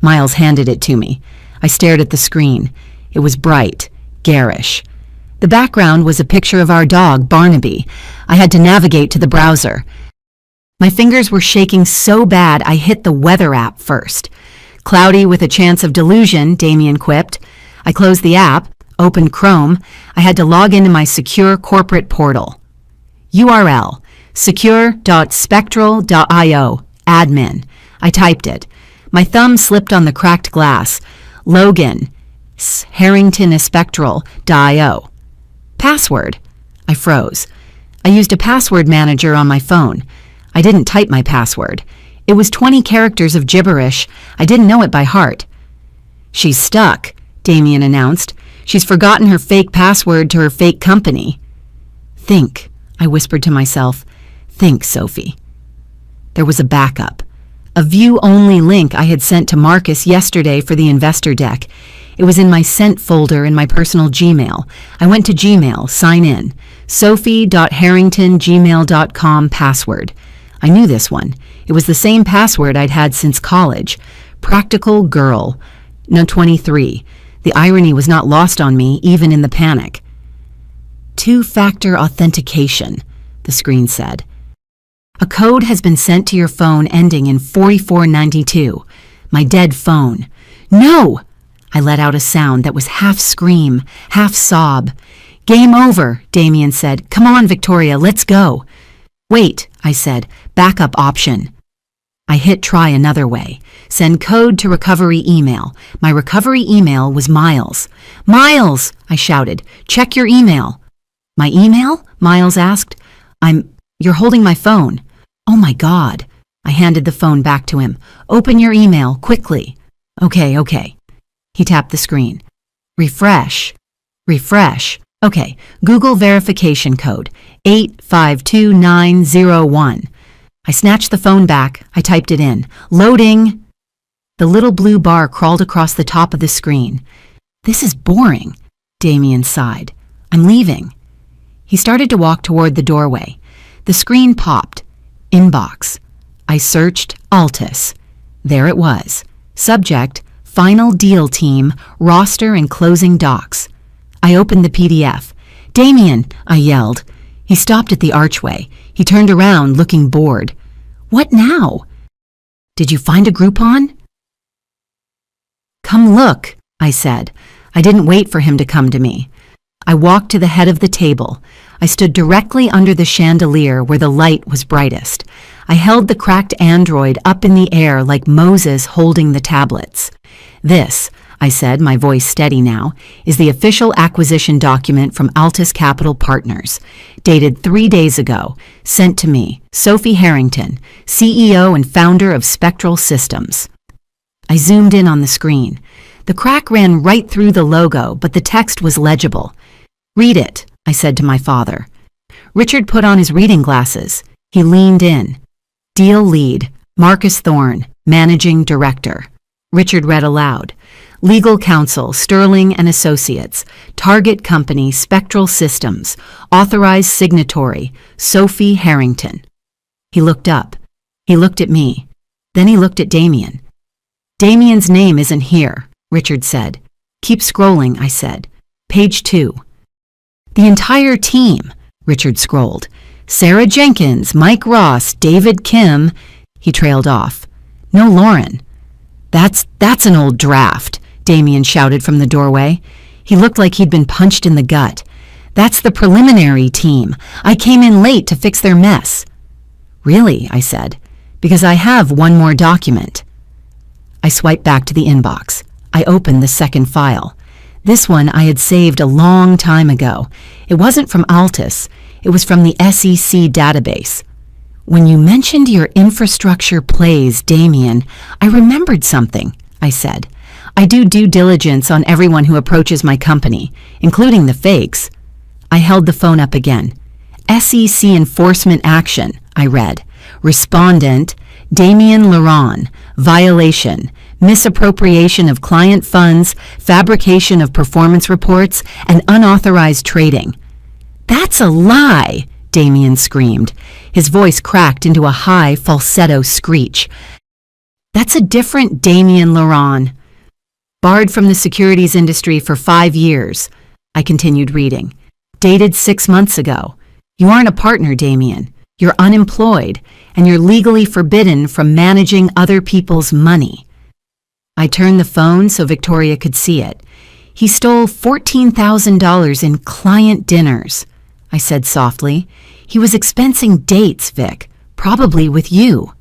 Miles handed it to me. I stared at the screen. It was bright, garish. The background was a picture of our dog, Barnaby. I had to navigate to the browser. My fingers were shaking so bad I hit the weather app first. Cloudy with a chance of delusion, Damien quipped. I closed the app, opened Chrome. I had to log into my secure corporate portal. URL, secure.spectral.io, admin. I typed it. My thumb slipped on the cracked glass. Logan, harringtonespectral.io. Password. I froze. I used a password manager on my phone. I didn't type my password. It was 20 characters of gibberish. I didn't know it by heart. She's stuck, Damien announced. She's forgotten her fake password to her fake company. Think, I whispered to myself. Think, Sophie. There was a backup. A view-only link I had sent to Marcus yesterday for the investor deck. It was in my sent folder in my personal Gmail. I went to Gmail, sign in. sophie.harrington@gmail.com password. I knew this one. It was the same password I'd had since college. Practical girl. No, 23. The irony was not lost on me, even in the panic. Two-factor authentication, the screen said. A code has been sent to your phone ending in 4492. My dead phone. No! I let out a sound that was half scream, half sob. Game over, Damien said. Come on, Victoria, let's go. Wait, I said. Backup option. I hit try another way. Send code to recovery email. My recovery email was Miles. Miles, I shouted. Check your email. My email? Miles asked. You're holding my phone. Oh my God. I handed the phone back to him. Open your email, quickly. Okay. He tapped the screen. Refresh. Okay, Google verification code, 852901. I snatched the phone back. I typed it in. Loading. The little blue bar crawled across the top of the screen. This is boring, Damien sighed. I'm leaving. He started to walk toward the doorway. The screen popped. Inbox. I searched Altus. There it was. Subject, Final Deal Team, Roster and Closing Docs. I opened the PDF. Damien, I yelled. He stopped at the archway. He turned around, looking bored. What now? Did you find a Groupon? Come look, I said. I didn't wait for him to come to me. I walked to the head of the table. I stood directly under the chandelier where the light was brightest. I held the cracked android up in the air like Moses holding the tablets. This, I said, my voice steady now, is the official acquisition document from Altus Capital Partners, dated 3 days ago, sent to me, Sophie Harrington, CEO and founder of Spectral Systems. I zoomed in on the screen. The crack ran right through the logo, but the text was legible. Read it, I said to my father. Richard put on his reading glasses. He leaned in. Deal lead, Marcus Thorne, managing director. Richard read aloud. Legal counsel, Sterling and Associates. Target company, Spectral Systems. Authorized signatory, Sophie Harrington. He looked up. He looked at me. Then he looked at Damien. Damien's name isn't here, Richard said. Keep scrolling, I said. Page 2. The entire team, Richard scrolled. Sarah Jenkins, Mike Ross, David Kim. He trailed off. No Lauren. That's an old draft, Damien shouted from the doorway. He looked like he'd been punched in the gut. That's the preliminary team. I came in late to fix their mess. Really, I said, because I have one more document. I swiped back to the inbox. I opened the second file. This one I had saved a long time ago. It wasn't from Altus. It was from the SEC database. When you mentioned your infrastructure plays, Damien, I remembered something, I said. I do due diligence on everyone who approaches my company, including the fakes. I held the phone up again. SEC enforcement action, I read. Respondent, Damien Laron, violation, misappropriation of client funds, fabrication of performance reports, and unauthorized trading. That's a lie, Damien screamed. His voice cracked into a high falsetto screech. That's a different Damien Laron. Barred from the securities industry for 5 years, I continued reading. Dated 6 months ago. You aren't a partner, Damien. You're unemployed, and you're legally forbidden from managing other people's money. I turned the phone so Victoria could see it. He stole $14,000 in client dinners, I said softly. He was expensing dates, Vic, probably with you.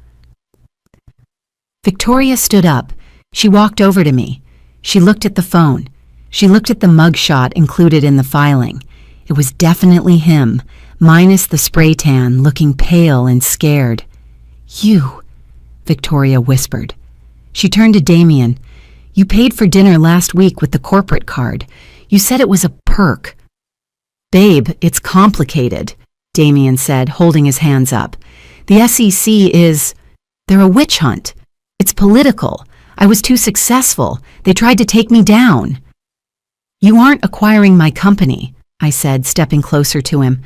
Victoria stood up. She walked over to me. She looked at the phone. She looked at the mugshot included in the filing. It was definitely him, minus the spray tan, looking pale and scared. You, Victoria whispered. She turned to Damien. You paid for dinner last week with the corporate card. You said it was a perk. Babe, it's complicated, Damien said, holding his hands up. The SEC they're a witch hunt. It's political. I was too successful. They tried to take me down. You aren't acquiring my company, I said, stepping closer to him.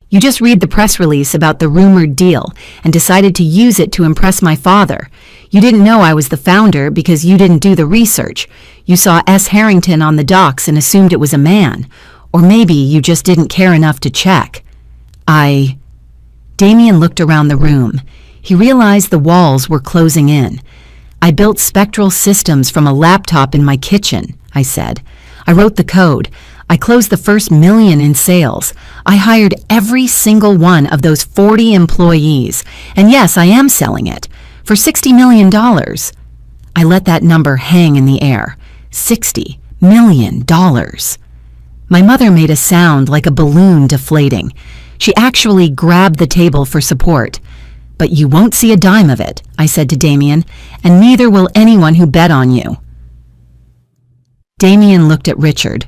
You just read the press release about the rumored deal and decided to use it to impress my father. You didn't know I was the founder because you didn't do the research. You saw S. Harrington on the docks and assumed it was a man. Or maybe you just didn't care enough to check. Damien looked around the room. He realized the walls were closing in. I built spectral systems from a laptop in my kitchen, I said. I wrote the code. I closed the first $1 million in sales. I hired every single one of those 40 employees. And yes, I am selling it for $60 million. I let that number hang in the air. $60 million. My mother made a sound like a balloon deflating. She actually grabbed the table for support. But you won't see a dime of it, I said to Damien, and neither will anyone who bet on you. Damien looked at Richard.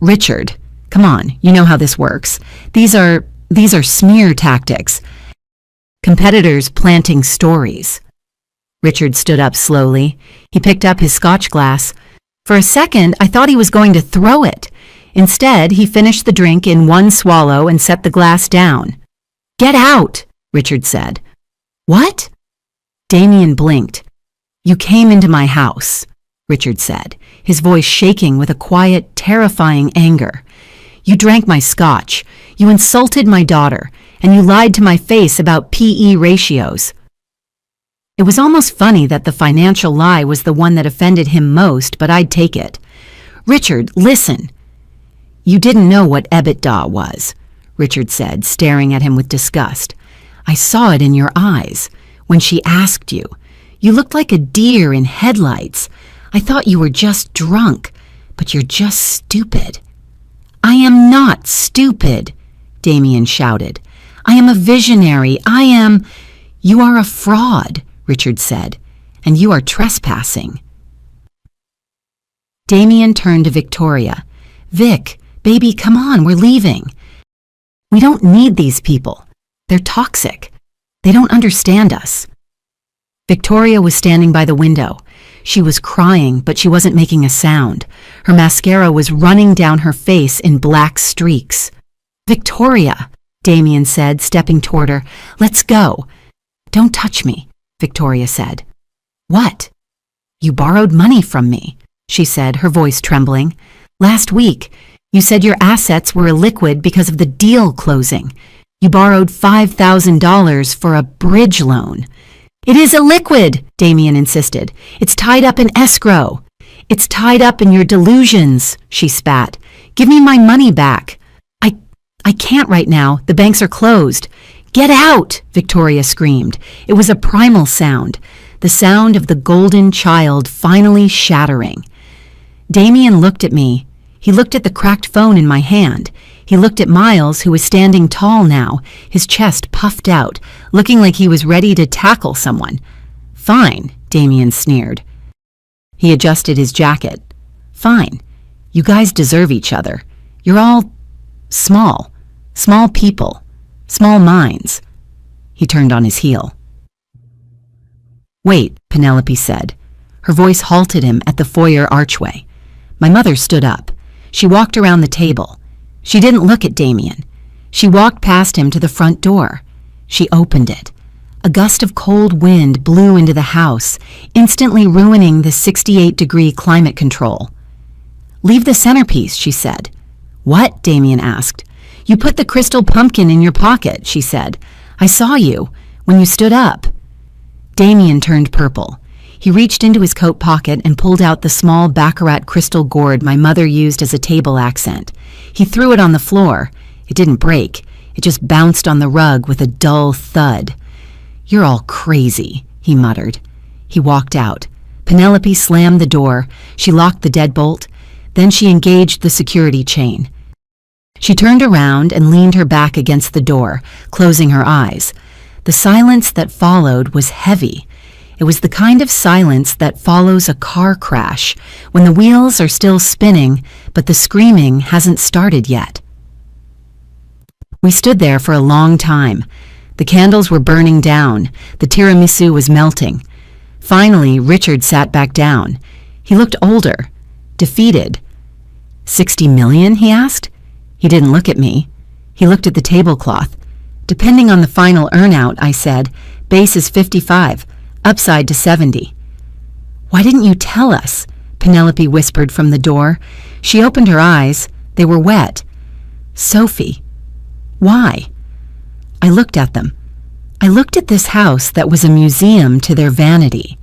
Richard, come on, you know how this works. These are smear tactics. Competitors planting stories. Richard stood up slowly. He picked up his scotch glass. For a second, I thought he was going to throw it. Instead, he finished the drink in one swallow and set the glass down. Get out, Richard said. What? Damien blinked. You came into my house, Richard said, his voice shaking with a quiet, terrifying anger. You drank my scotch, you insulted my daughter, and you lied to my face about PE ratios. It was almost funny that the financial lie was the one that offended him most, but I'd take it. Richard, listen. You didn't know what EBITDA was, Richard said, staring at him with disgust. I saw it in your eyes. When she asked you, you looked like a deer in headlights. I thought you were just drunk, but you're just stupid. I am not stupid, Damien shouted. I am a visionary. You are a fraud, Richard said, and you are trespassing. Damien turned to Victoria. Vic, baby, come on, we're leaving. We don't need these people. They're toxic. They don't understand us. Victoria was standing by the window. She was crying, but she wasn't making a sound. Her mascara was running down her face in black streaks. Victoria, Damien said, stepping toward her. Let's go. Don't touch me, Victoria said. What? You borrowed money from me, she said, her voice trembling. Last week, you said your assets were illiquid because of the deal closing. You borrowed $5,000 for a bridge loan. It is illiquid, Damien insisted. It's tied up in escrow. It's tied up in your delusions, she spat. Give me my money back. I can't right now. The banks are closed. Get out, Victoria screamed. It was a primal sound, the sound of the golden child finally shattering. Damien looked at me. He looked at the cracked phone in my hand. He looked at Miles, who was standing tall now, his chest puffed out, looking like he was ready to tackle someone. Fine, Damien sneered. He adjusted his jacket. Fine. You guys deserve each other. You're all small people, small minds. He turned on his heel. Wait, Penelope said. Her voice halted him at the foyer archway. My mother stood up. She walked around the table. She didn't look at Damien. She walked past him to the front door. She opened it. A gust of cold wind blew into the house, instantly ruining the 68-degree climate control. Leave the centerpiece, she said. What? Damien asked. You put the crystal pumpkin in your pocket, she said. I saw you when you stood up. Damien turned purple. He reached into his coat pocket and pulled out the small baccarat crystal gourd my mother used as a table accent. He threw it on the floor. It didn't break. It just bounced on the rug with a dull thud. You're all crazy, he muttered. He walked out. Penelope slammed the door. She locked the deadbolt. Then she engaged the security chain. She turned around and leaned her back against the door, closing her eyes. The silence that followed was heavy. It was the kind of silence that follows a car crash, when the wheels are still spinning, but the screaming hasn't started yet. We stood there for a long time. The candles were burning down. The tiramisu was melting. Finally, Richard sat back down. He looked older, defeated. 60 million, he asked. He didn't look at me. He looked at the tablecloth. Depending on the final earnout, I said, base is 55, upside to 70. Why didn't you tell us? Penelope whispered from the door. She opened her eyes. They were wet. Sophie. Why? I looked at them. I looked at this house that was a museum to their vanity.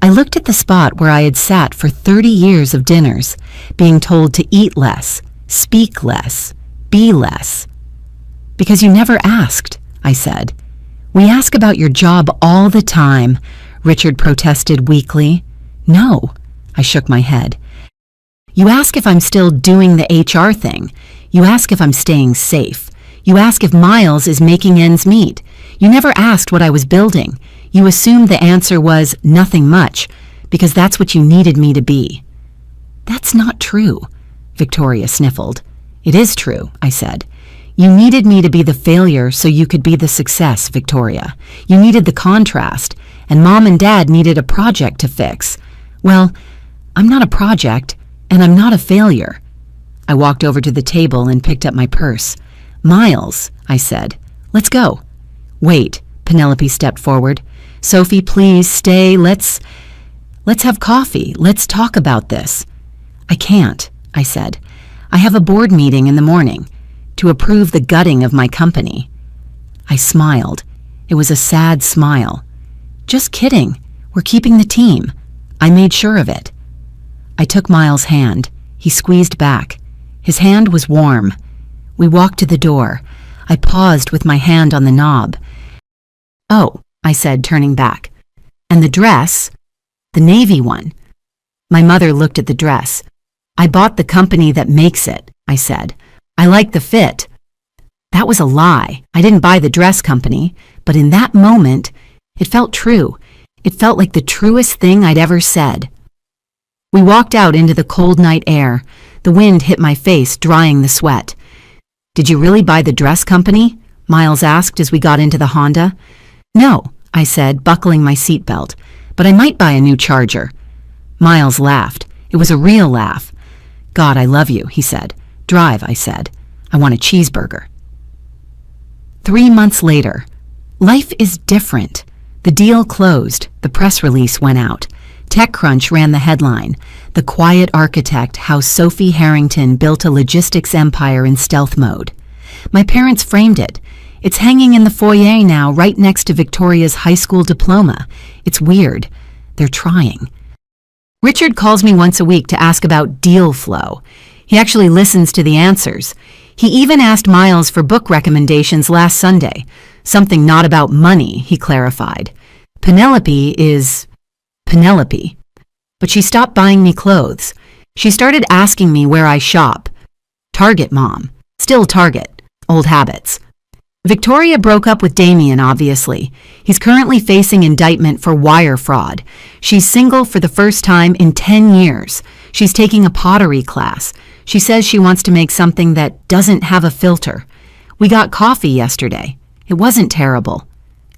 I looked at the spot where I had sat for 30 years of dinners, being told to eat less, speak less, be less. Because you never asked, I said. We ask about your job all the time, Richard protested weakly. No, I shook my head. You ask if I'm still doing the HR thing. You ask if I'm staying safe. You ask if Miles is making ends meet. You never asked what I was building. You assumed the answer was nothing much, because that's what you needed me to be. That's not true, Victoria sniffled. It is true, I said. You needed me to be the failure so you could be the success, Victoria. You needed the contrast, and Mom and Dad needed a project to fix. Well, I'm not a project, and I'm not a failure. I walked over to the table and picked up my purse. Miles, I said. Let's go. Wait, Penelope stepped forward. Sophie, please stay. Let's have coffee. Let's talk about this. I can't, I said. I have a board meeting in the morning to approve the gutting of my company. I smiled. It was a sad smile. Just kidding. We're keeping the team. I made sure of it. I took Miles' hand. He squeezed back. His hand was warm. We walked to the door. I paused with my hand on the knob. Oh, I said, turning back. And the dress? The navy one. My mother looked at the dress. I bought the company that makes it, I said. I like the fit. That was a lie. I didn't buy the dress company, but in that moment, it felt true. It felt like the truest thing I'd ever said. We walked out into the cold night air. The wind hit my face, drying the sweat. Did you really buy the dress company? Miles asked as we got into the Honda. No, I said, buckling my seatbelt, but I might buy a new Charger. Miles laughed. It was a real laugh. God, I love you, he said. Drive, I said. I want a cheeseburger. 3 months later. Life is different. The deal closed. The press release went out. TechCrunch ran the headline. The quiet architect, how Sophie Harrington built a logistics empire in stealth mode. My parents framed it. It's hanging in the foyer now, right next to Victoria's high school diploma. It's weird. They're trying. Richard calls me once a week to ask about deal flow. He actually listens to the answers. He even asked Miles for book recommendations last Sunday. Something not about money, he clarified. Penelope is Penelope. But she stopped buying me clothes. She started asking me where I shop. Target, Mom. Still Target. Old habits. Victoria broke up with Damien, obviously. He's currently facing indictment for wire fraud. She's single for the first time in 10 years. She's taking a pottery class. She says she wants to make something that doesn't have a filter. We got coffee yesterday. It wasn't terrible.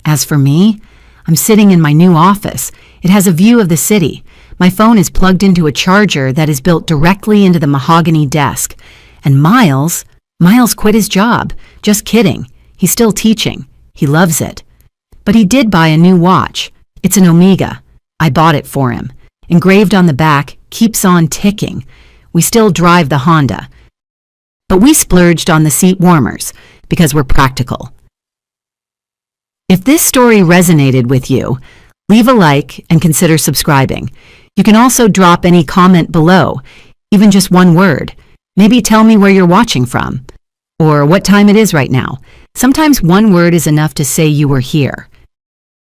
As for me, I'm sitting in my new office. It has a view of the city. My phone is plugged into a charger that is built directly into the mahogany desk. And Miles quit his job. Just kidding. He's still teaching. He loves it. But he did buy a new watch. It's an Omega. I bought it for him. Engraved on the back, keeps on ticking. We still drive the Honda. But we splurged on the seat warmers because we're practical. If this story resonated with you, leave a like and consider subscribing. You can also drop any comment below, even just one word. Maybe tell me where you're watching from, or what time it is right now. Sometimes one word is enough to say you were here.